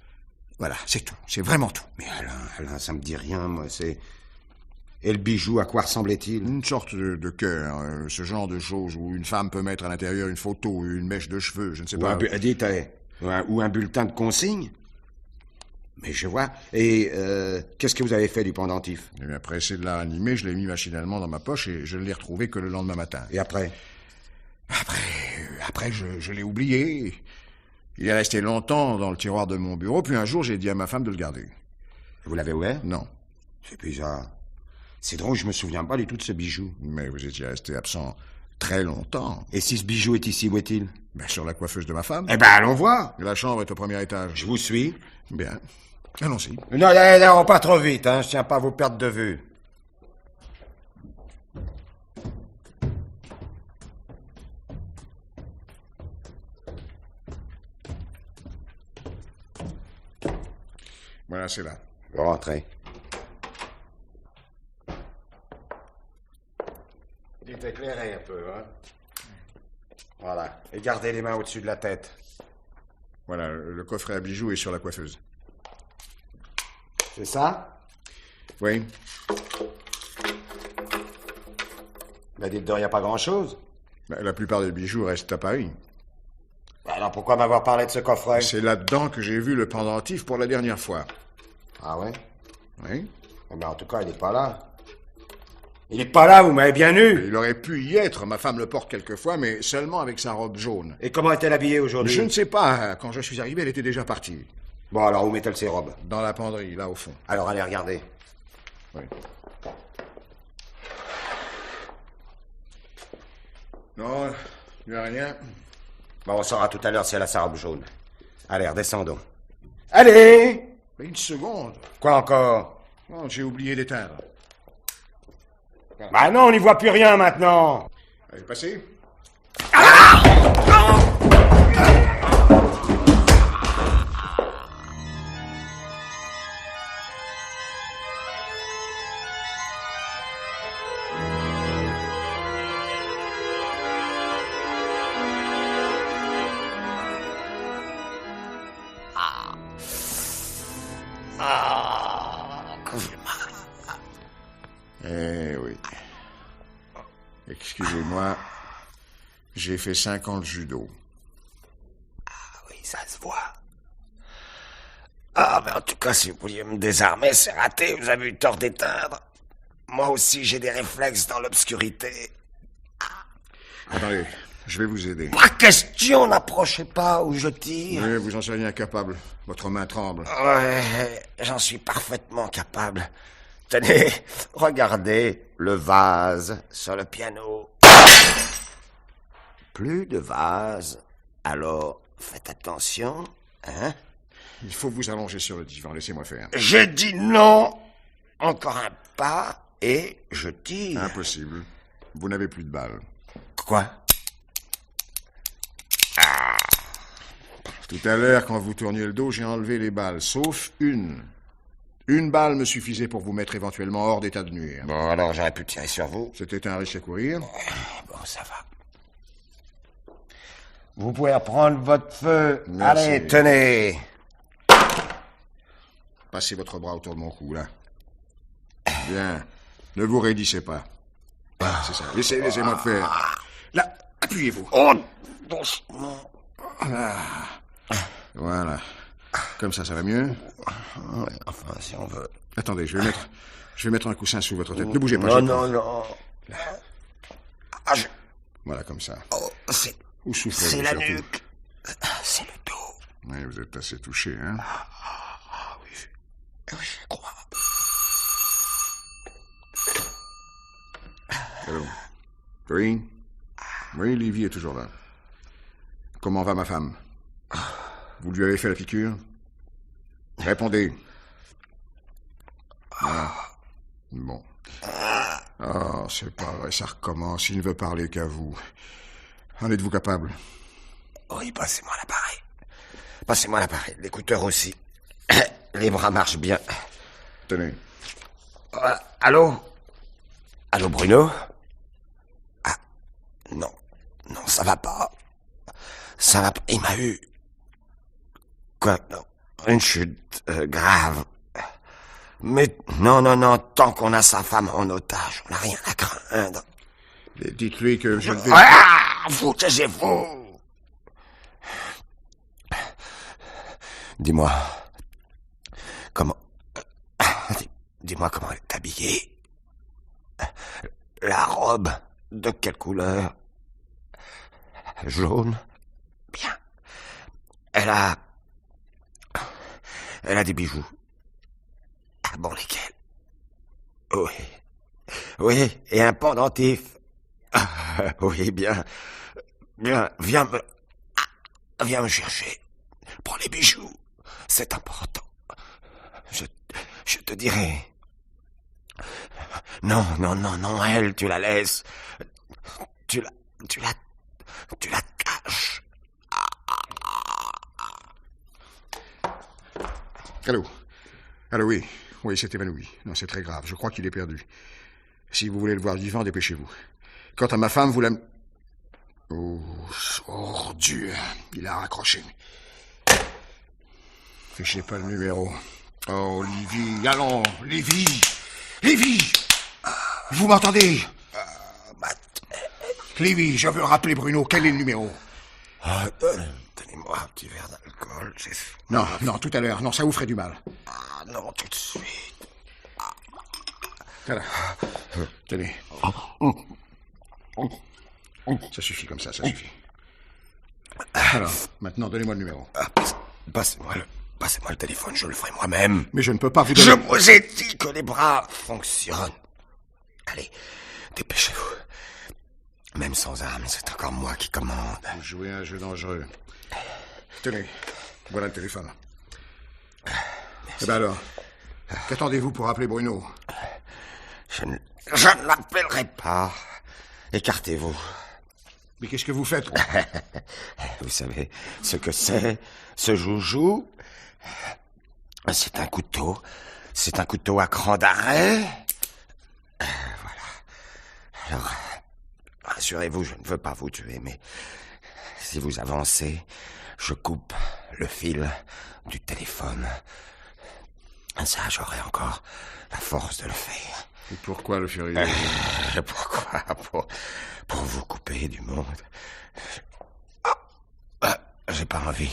Voilà, c'est tout. C'est vraiment tout. Mais Alain, ça me dit rien, moi, c'est... Et le bijou, à quoi ressemblait-il? Une sorte de cœur, ce genre de choses où une femme peut mettre à l'intérieur une photo, une mèche de cheveux, je ne sais pas. Dites, ou un bulletin de consigne? Mais je vois. Et qu'est-ce que vous avez fait du pendentif? Et bien, pressé de la ranimer, je l'ai mis machinalement dans ma poche et je ne l'ai retrouvé que le lendemain matin. Et après? Après, je l'ai oublié. Il est resté longtemps dans le tiroir de mon bureau, puis un jour, j'ai dit à ma femme de le garder. Vous l'avez ouvert? Non. C'est bizarre. C'est drôle, je me souviens pas du tout de ce bijou. Mais vous étiez resté absent très longtemps. Et si ce bijou est ici, où est-il? Ben, sur la coiffeuse de ma femme. Eh ben, allons voir. La chambre est au premier étage. Je vous suis. Bien. Allons-y. Non, pas trop vite, hein. Je tiens pas à vous perdre de vue. Voilà, c'est là. Vous rentrez. Dites éclairez un peu, hein. Voilà. Et gardez les mains au-dessus de la tête. Voilà, le coffret à bijoux est sur la coiffeuse. C'est ça? Oui. Ben, dites donc, il n'y a pas grand-chose. Ben, la plupart des bijoux restent à Paris. Alors, pourquoi m'avoir parlé de ce coffret? C'est là-dedans que j'ai vu le pendentif pour la dernière fois. Ah ouais? Oui. Eh ben, en tout cas, il n'est pas là. Il est pas là, vous m'avez bien eu. Il aurait pu y être, ma femme le porte quelquefois, mais seulement avec sa robe jaune. Et comment est-elle habillée aujourd'hui? Je ne sais pas, quand je suis arrivé, elle était déjà partie. Bon, alors où met-elle ses robes? Dans la penderie, là au fond. Alors allez regarder. Oui. Non, il n'y a rien. Bon, on saura tout à l'heure si elle a sa robe jaune. Allez, redescendons. Allez! Mais une seconde. Quoi encore? Non, j'ai oublié d'éteindre. Bah non, on n'y voit plus rien maintenant. Allez, passez. Eh oui. Excusez-moi, j'ai fait 5 ans de judo. Oui, ça se voit. Ah, mais en tout cas, si vous vouliez me désarmer, c'est raté, vous avez eu tort d'éteindre. Moi aussi, j'ai des réflexes dans l'obscurité. Attendez, je vais vous aider. Pas question, n'approchez pas où je tire. Oui, vous en seriez incapable. Votre main tremble. Ouais, j'en suis parfaitement capable. Tenez, regardez le vase sur le piano. Plus de vase. Alors, faites attention, hein? Il faut vous allonger sur le divan, laissez-moi faire. J'ai dit non. Encore un pas et je tire. Impossible. Vous n'avez plus de balles. Quoi? Tout à l'heure, quand vous tourniez le dos, j'ai enlevé les balles, sauf une. Une balle me suffisait pour vous mettre éventuellement hors d'état de nuire. Bon, alors j'aurais pu tirer sur vous. C'était un risque à courir. Bon, ça va. Vous pouvez reprendre votre feu. Merci. Allez, tenez. Passez votre bras autour de mon cou, là. Bien. Ne vous raidissez pas. Ah, c'est ça. Laissez-moi le faire. Là, appuyez-vous. Oh, doucement. Voilà. Comme ça va mieux? Ouais, enfin, si on veut. Attendez, je vais mettre un coussin sous votre tête. Ne bougez pas. Non, j'ai non, peur. non. Ah, Voilà, comme ça. Oh, c'est Où souffrez-vous la surtout? nuque. C'est le dos. Oui, vous êtes assez touché, hein? Oui, je crois. Allô? Oui? Oui, Livy est toujours là. Comment va ma femme? Vous lui avez fait la piqûre? Répondez. Voilà. Bon. Oh, c'est pas vrai, ça recommence. Il ne veut parler qu'à vous. En êtes-vous capable? Oui, passez-moi l'appareil. Passez-moi l'appareil. L'écouteur aussi. Les bras marchent bien. Tenez. Allô? Allô, Bruno? Ah, non. Non, ça va pas. Ça va pas. Il m'a eu... Quoi? Non. Une chute grave. Mais non, tant qu'on a sa femme en otage, on n'a rien à craindre. Dites-lui que je le vais... Ah! Vous, taisez-vous! Dis-moi... Comment... Dis-moi comment elle est habillée. La robe, de quelle couleur? Jaune? Bien. Elle a des bijoux. Ah bon, lesquels? Oui, et un pendentif. Ah, oui, bien, viens me chercher. Prends les bijoux, c'est important. Je te dirai. Non, elle, tu la laisses. Tu la caches. Allô? Allô, oui. Oui, c'est évanoui. Non, c'est très grave. Je crois qu'il est perdu. Si vous voulez le voir vivant, dépêchez-vous. Quant à ma femme, vous la... Oh, Dieu. Il a raccroché. Fichez pas le numéro. Oh, Livy, allons, Livy. Livy! Vous m'entendez? Livy, je veux rappeler Bruno. Quel est le numéro? Donnez-moi un petit verre d'alcool, j'ai faim. Non, tout à l'heure. Non, ça vous ferait du mal. Ah non, tout de suite. Voilà. Tenez. Ça suffit comme ça suffit. Alors, maintenant, donnez-moi le numéro. Passez-moi le téléphone, je le ferai moi-même. Mais je ne peux pas vous donner... Je vous ai dit que les bras fonctionnent. Allez, dépêchez-vous. Même sans armes, c'est encore moi qui commande. Vous jouez un jeu dangereux. Tenez, voilà le téléphone. Eh bien alors, qu'attendez-vous pour appeler Bruno? Je ne l'appellerai pas. Écartez-vous. Mais qu'est-ce que vous faites? Vous savez ce que c'est, ce joujou? C'est un couteau. C'est un couteau à cran d'arrêt. Voilà. Alors, rassurez-vous, je ne veux pas vous tuer, mais si vous avancez, je coupe le fil du téléphone. Ça, j'aurai encore la force de le faire. Et pourquoi le feriez? Pourquoi? Pour vous couper du monde. J'ai pas envie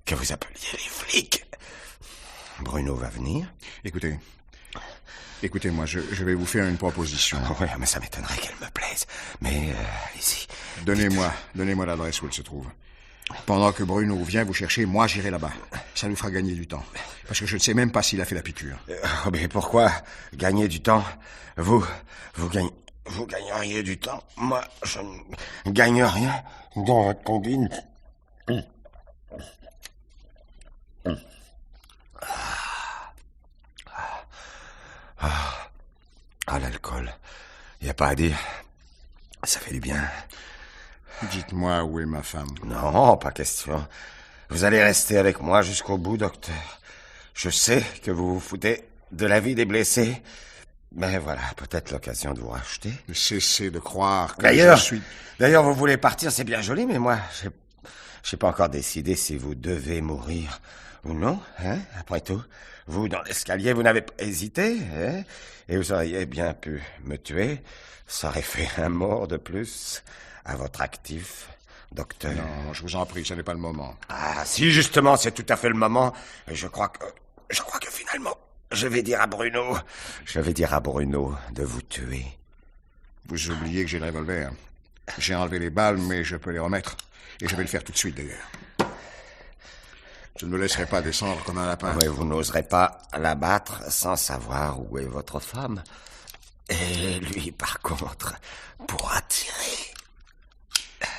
que vous appeliez les flics. Bruno va venir. Écoutez-moi, je vais vous faire une proposition. Oui, mais ça m'étonnerait qu'elle me plaise. Mais, allez-y. Donnez-moi l'adresse où elle se trouve. Pendant que Bruno vient vous chercher, moi j'irai là-bas. Ça lui fera gagner du temps. Parce que je ne sais même pas s'il a fait la piqûre. Mais pourquoi gagner du temps? Vous gagneriez du temps. Moi, je ne gagne rien dans votre combine. L'alcool. Il n'y a pas à dire. Ça fait du bien. Dites-moi où est ma femme. Non, pas question. Vous allez rester avec moi jusqu'au bout, docteur. Je sais que vous vous foutez de la vie des blessés. Mais voilà, peut-être l'occasion de vous racheter. Cessez de croire que D'ailleurs, je suis... D'ailleurs, vous voulez partir, c'est bien joli, mais moi, j'ai pas encore décidé si vous devez mourir ou non, hein. Après tout, vous, dans l'escalier, vous n'avez pas hésité, hein. Et vous auriez bien pu me tuer. Ça aurait fait un mort de plus à votre actif, docteur. Non, je vous en prie, ce n'est pas le moment. Ah, si, justement, c'est tout à fait le moment. Et je crois que finalement, je vais dire à Bruno de vous tuer. Vous oubliez que j'ai le revolver. J'ai enlevé les balles, mais je peux les remettre. Et je vais le faire tout de suite, d'ailleurs. Je ne me laisserai pas descendre comme un lapin. Mais vous n'oserez pas l'abattre sans savoir où est votre femme. Et lui, par contre, pourra tirer.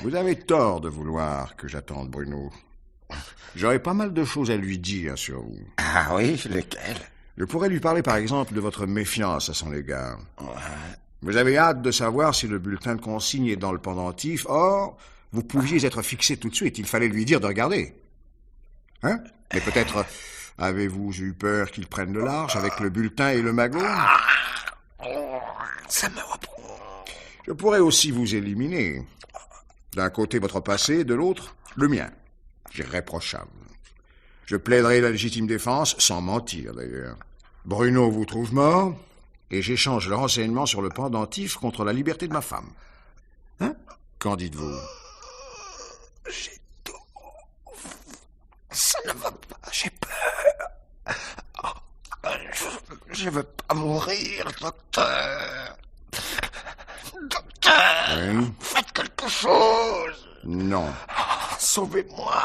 Vous avez tort de vouloir que j'attende Bruno. J'aurais pas mal de choses à lui dire sur vous. Ah oui, lesquelles? Je pourrais lui parler, par exemple, de votre méfiance à son égard. Ouais. Vous avez hâte de savoir si le bulletin de consigne est dans le pendentif. Or, vous pouviez être fixé tout de suite. Il fallait lui dire de regarder. Hein? Mais peut-être avez-vous eu peur qu'il prenne le large avec le bulletin et le magot? Ça me reprend. Je pourrais aussi vous éliminer. D'un côté, votre passé, de l'autre, le mien. Irréprochable. Je plaiderai la légitime défense, sans mentir d'ailleurs. Bruno vous trouve mort, et j'échange le renseignement sur le pendentif contre la liberté de ma femme. Hein? Qu'en dites-vous? J'ai tout. Ça ne va pas, j'ai peur. Je veux pas mourir, docteur. Docteur, Oui? faites quelque chose. Non. Sauvez-moi.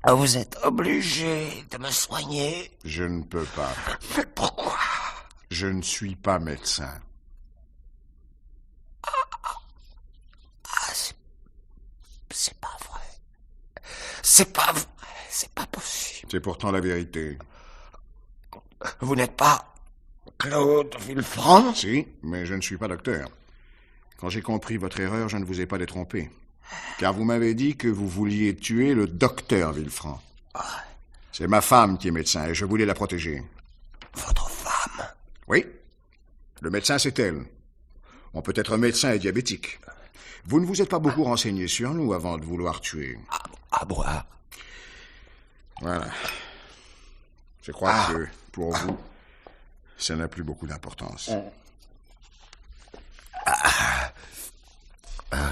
Vous êtes obligé de me soigner. Je ne peux pas. Mais pourquoi? Je ne suis pas médecin. C'est pas vrai. C'est pas vrai. C'est pas possible. C'est pourtant la vérité. Vous n'êtes pas Claude Villefranc? Si, mais je ne suis pas docteur. Quand j'ai compris votre erreur, je ne vous ai pas détrompé. Car vous m'avez dit que vous vouliez tuer le docteur Villefranc. C'est ma femme qui est médecin et je voulais la protéger. Votre femme? Oui. Le médecin, c'est elle. On peut être médecin et diabétique. Vous ne vous êtes pas beaucoup renseigné sur nous avant de vouloir tuer. À boire. Voilà. Je crois que, pour vous, ça n'a plus beaucoup d'importance.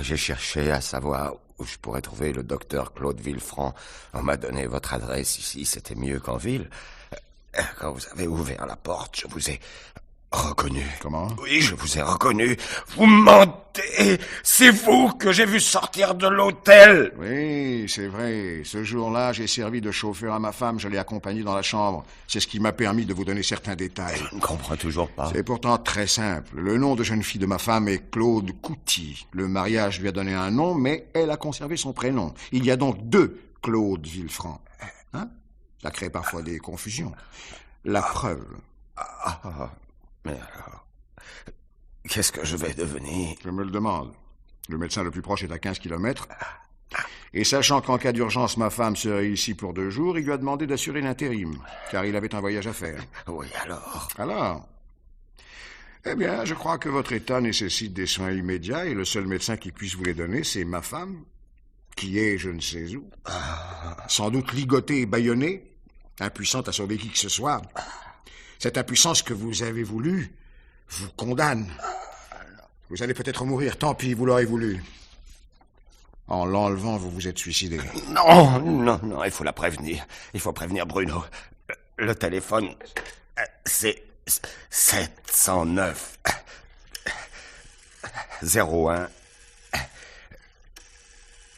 J'ai cherché à savoir où je pourrais trouver le docteur Claude Villefranc. On m'a donné votre adresse ici, c'était mieux qu'en ville. Quand vous avez ouvert la porte, je vous ai reconnu. Comment? Oui, je vous ai reconnu. Vous mentez. C'est vous que j'ai vu sortir de l'hôtel. Oui, c'est vrai. Ce jour-là, j'ai servi de chauffeur à ma femme. Je l'ai accompagnée dans la chambre. C'est ce qui m'a permis de vous donner certains détails. Je ne comprends toujours pas. C'est pourtant très simple. Le nom de jeune fille de ma femme est Claude Couty. Le mariage lui a donné un nom, mais elle a conservé son prénom. Il y a donc 2 Claude Villefranc. Hein? Ça crée parfois des confusions. La preuve. Mais alors, qu'est-ce que je vais devenir? Je me le demande. Le médecin le plus proche est à 15 kilomètres. Et sachant qu'en cas d'urgence, ma femme serait ici pour 2 jours, il lui a demandé d'assurer l'intérim, car il avait un voyage à faire. Oui, alors? Alors? Eh bien, je crois que votre état nécessite des soins immédiats, et le seul médecin qui puisse vous les donner, c'est ma femme, qui est je ne sais où. Sans doute ligotée et bâillonnée, impuissante à sauver qui que ce soit. Cette impuissance que vous avez voulu vous condamne. Vous allez peut-être mourir, tant pis, vous l'aurez voulu. En l'enlevant, vous vous êtes suicidé. Non, il faut la prévenir. Il faut prévenir Bruno. Le téléphone, c'est 709 01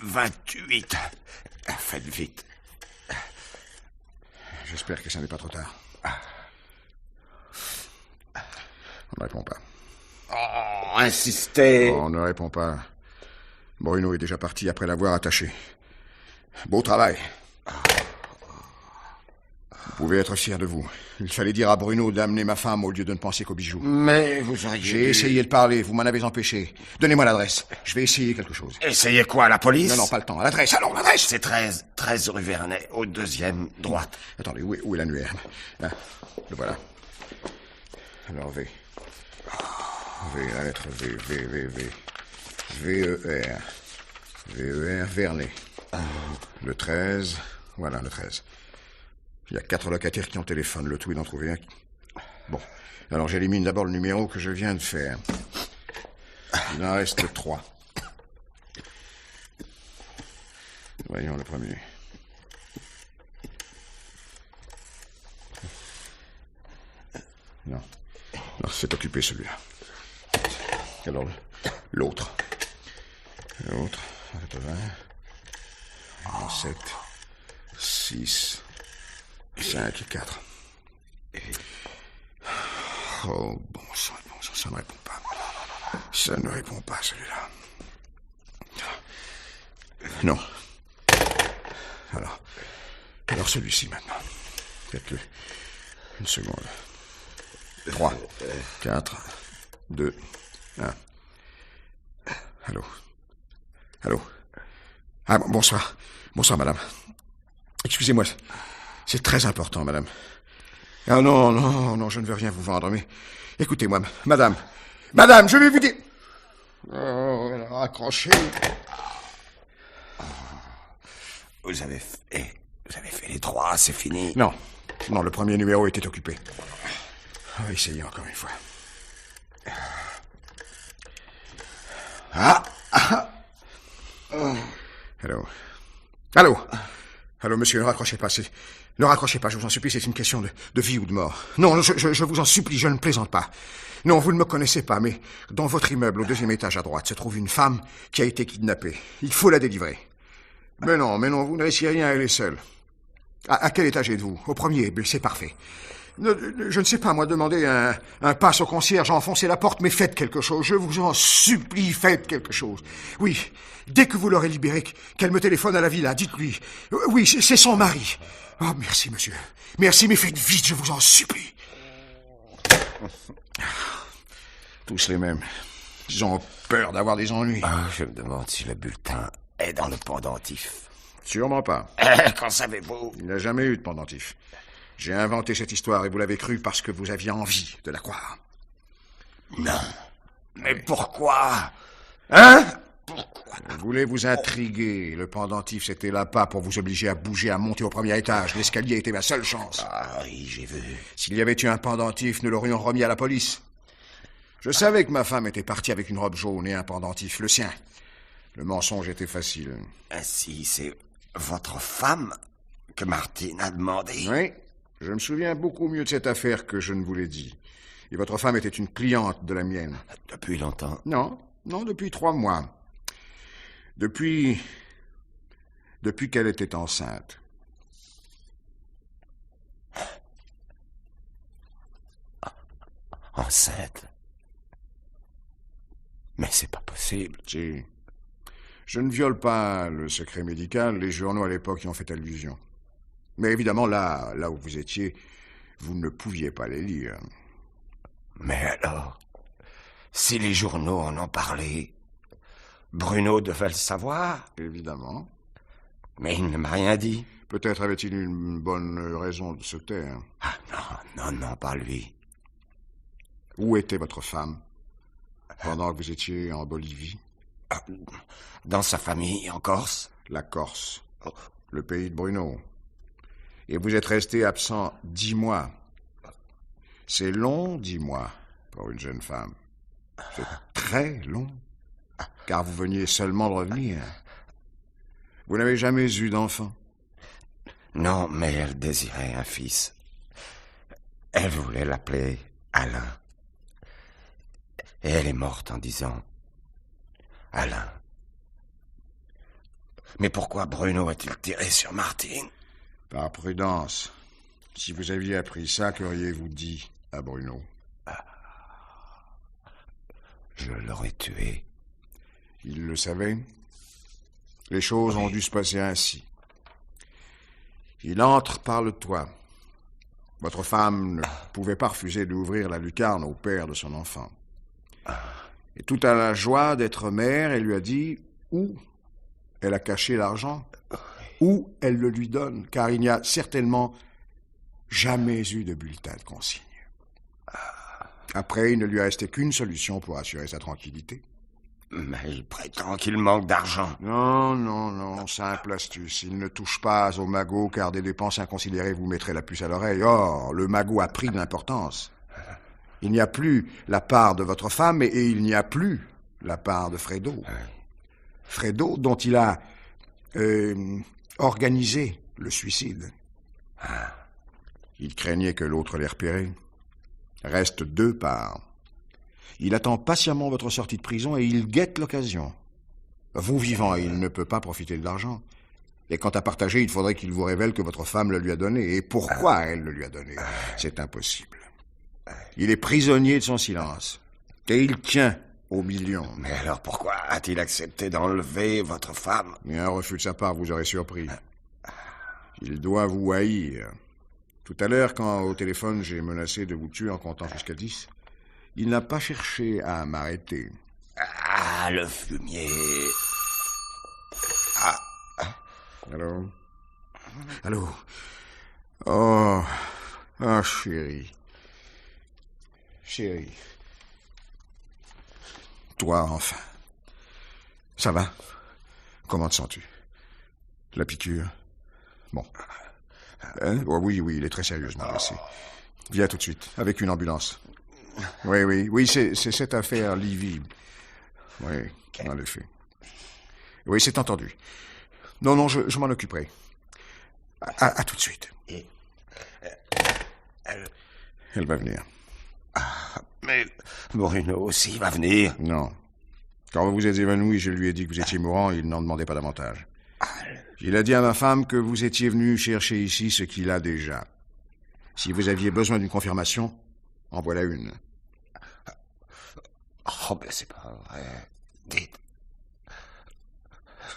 28. Faites vite. J'espère que ça n'est pas trop tard. On ne répond pas. Oh, insistez. On ne répond pas. Bruno est déjà parti après l'avoir attaché. Beau travail. Vous pouvez être fier de vous. Il fallait dire à Bruno d'amener ma femme au lieu de ne penser qu'aux bijoux. Mais vous auriez J'ai essayé de parler, vous m'en avez empêché. Donnez-moi l'adresse. Je vais essayer quelque chose. Essayez quoi, la police? Non, pas le temps. L'adresse, alors, l'adresse! C'est 13 rue Vernet, au 2e, droite. Attendez, où est l'annuaire? Là, le voilà. Alors, V, la lettre V. V-E-R. V-E-R, Vernet. Le 13, voilà, le 13. Il y a 4 locataires qui ont téléphone, le tout est d'en trouver un. Bon, alors j'élimine d'abord le numéro que je viens de faire. Il en reste 3. Voyons le premier. Non, c'est occupé celui-là. Alors l'autre. L'autre, 20, 7, 6, 5 et 4. Oh, bon sang, ça ne répond pas. Ça ne répond pas, celui-là. Non. Alors celui-ci, maintenant. Faites-le. Une seconde. 3, 4, 2, 1. Allô? Ah, bonsoir. Bonsoir, madame. Excusez-moi, c'est très important, madame. Ah non, je ne veux rien vous vendre, mais écoutez-moi, madame, je vais vous dire... Oh, elle a raccroché. Vous avez fait les 3, c'est fini. Non, le premier numéro était occupé. On va essayer encore une fois. Allô, monsieur, ne raccrochez pas. Ne raccrochez pas, je vous en supplie, c'est une question de vie ou de mort. Non, je vous en supplie, je ne plaisante pas. Non, vous ne me connaissez pas, mais dans votre immeuble, au 2e étage à droite, se trouve une femme qui a été kidnappée. Il faut la délivrer. Mais non, vous ne risquez rien, elle est seule. À quel étage êtes-vous? Au 1er, mais c'est parfait. Je ne sais pas, moi, demandez un passe au concierge, enfoncez la porte, mais faites quelque chose. Je vous en supplie, faites quelque chose. Oui, dès que vous l'aurez libérée, qu'elle me téléphone à la villa, dites-lui. Oui, c'est son mari. Oh, merci, monsieur. Merci, mais faites vite, je vous en supplie. Tous les mêmes. Ils ont peur d'avoir des ennuis. Je me demande si le bulletin est dans le pendentif. Sûrement pas. Qu'en savez-vous? Il n'a jamais eu de pendentif. J'ai inventé cette histoire et vous l'avez crue parce que vous aviez envie de la croire. Non. Mais pourquoi? Hein? Pourquoi? Vous voulez vous intriguer. Le pendentif, c'était là pas pour vous obliger à bouger, à monter au 1er étage. L'escalier était ma seule chance. Ah oui, j'ai vu. S'il y avait eu un pendentif, nous l'aurions remis à la police. Je savais que ma femme était partie avec une robe jaune et un pendentif, le sien. Le mensonge était facile. Ainsi, c'est votre femme que Martine a demandé? Oui. Je me souviens beaucoup mieux de cette affaire que je ne vous l'ai dit. Et votre femme était une cliente de la mienne. Depuis longtemps? Non, depuis 3 mois. Depuis qu'elle était enceinte. Enceinte? Mais c'est pas possible. Si. Je ne viole pas le secret médical. Les journaux à l'époque y ont fait allusion. Mais évidemment, là où vous étiez, vous ne pouviez pas les lire. Mais alors, si les journaux en ont parlé, Bruno devait le savoir. Évidemment. Mais il ne m'a rien dit. Peut-être avait-il une bonne raison de se taire. Ah non, pas lui. Où était votre femme pendant que vous étiez en Bolivie? Dans sa famille, en Corse. La Corse, le pays de Bruno. Et vous êtes resté absent 10 mois. C'est long, 10 mois, pour une jeune femme. C'est très long, car vous veniez seulement de revenir. Vous n'avez jamais eu d'enfant? Non, mais elle désirait un fils. Elle voulait l'appeler Alain. Et elle est morte en disant Alain. Mais pourquoi Bruno a-t-il tiré sur Martine? Par prudence. Si vous aviez appris ça, qu'auriez-vous dit à Bruno? Je l'aurais tué. Il le savait. Les choses ont dû se passer ainsi. Il entre par le toit. Votre femme ne pouvait pas refuser d'ouvrir la lucarne au père de son enfant. Et tout à la joie d'être mère, elle lui a dit où elle a caché l'argent, où elle le lui donne, car il n'y a certainement jamais eu de bulletin de consigne. Après, il ne lui a resté qu'une solution pour assurer sa tranquillité. Mais il prétend qu'il manque d'argent. Non, simple astuce. Il ne touche pas au magot, car des dépenses inconsidérées vous mettraient la puce à l'oreille. Or, le magot a pris de l'importance. Il n'y a plus la part de votre femme et il n'y a plus la part de Fredo. Fredo, dont il a organisé le suicide. Il craignait que l'autre l'ait repéré. Reste 2 parts. Il attend patiemment votre sortie de prison et il guette l'occasion. Vous vivant, il ne peut pas profiter de l'argent. Et quant à partager, il faudrait qu'il vous révèle que votre femme le lui a donné. Et pourquoi elle le lui a donné? C'est impossible. Il est prisonnier de son silence. Et il tient aux millions. Mais alors pourquoi a-t-il accepté d'enlever votre femme? Et un refus de sa part vous aurait surpris. Il doit vous haïr. Tout à l'heure, quand au téléphone j'ai menacé de vous tuer en comptant jusqu'à 10, il n'a pas cherché à m'arrêter. Ah, le fumier. Allô? Allô? Oh, chérie. Chérie. Toi, enfin. Ça va? Comment te sens-tu? La piqûre? Bon. Oh, oui, il est très sérieusement blessé. Viens tout de suite, avec une ambulance. Oui, c'est cette affaire Livy. Oui, en effet. Oui, c'est entendu. Non, je m'en occuperai. À tout de suite. Elle va venir. Mais Bruno aussi va venir. Non. Quand vous vous êtes évanoui, je lui ai dit que vous étiez mourant, il n'en demandait pas davantage. Il a dit à ma femme que vous étiez venu chercher ici ce qu'il a déjà. Si vous aviez besoin d'une confirmation, en voilà une. Oh, ben c'est pas vrai. Dites.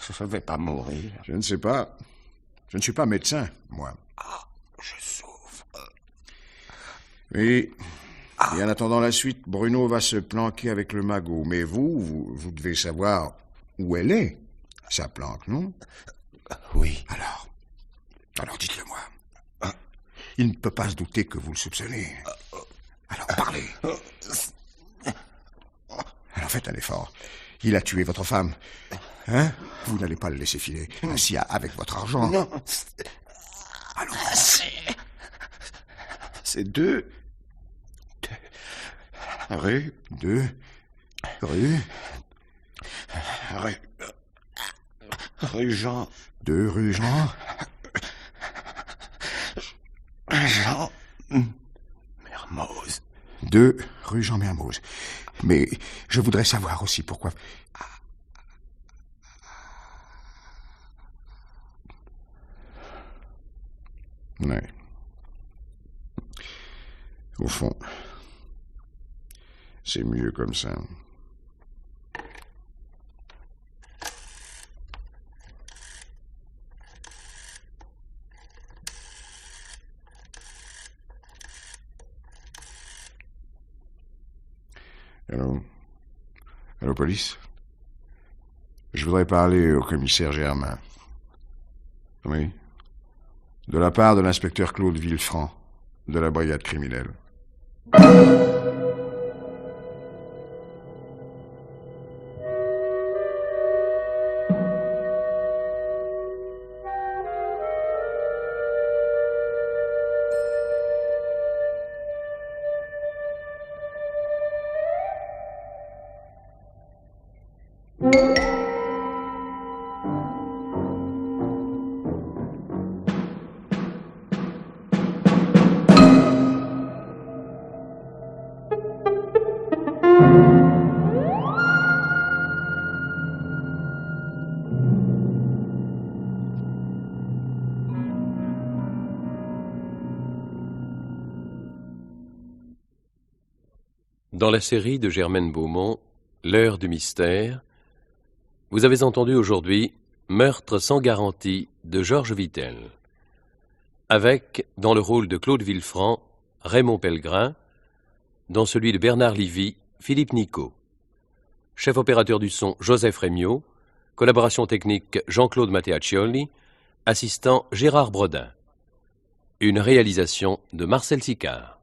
Je ne vais pas mourir. Je ne sais pas. Je ne suis pas médecin, moi. Je souffre. Oui. Et en attendant la suite, Bruno va se planquer avec le magot. Mais vous devez savoir où elle est, sa planque, non? Oui. Alors dites-le-moi. Il ne peut pas se douter que vous le soupçonnez. Alors parlez. Alors faites un effort. Il a tué votre femme. Hein? Vous n'allez pas le laisser filer. Si avec votre argent. Non. Alors. C'est 2 rue. 2 rue. Rue Jean. 2 rue Jean. Jean 2 rue Jean Mermoz. Mais je voudrais savoir aussi pourquoi... Ouais. Au fond, c'est mieux comme ça. Allô? Allô, police? Je voudrais parler au commissaire Germain. Oui. De la part de l'inspecteur Claude Villefranc, de la brigade criminelle. Dans la série de Germaine Beaumont, L'heure du mystère, vous avez entendu aujourd'hui Meurtre sans garantie de Georges Vittel, avec, dans le rôle de Claude Villefranc, Raymond Pellegrin, dans celui de Bernard Livy, Philippe Nicot. Chef opérateur du son, Joseph Rémiot, collaboration technique, Jean-Claude Matteaccioli, assistant, Gérard Brodin. Une réalisation de Marcel Sicard.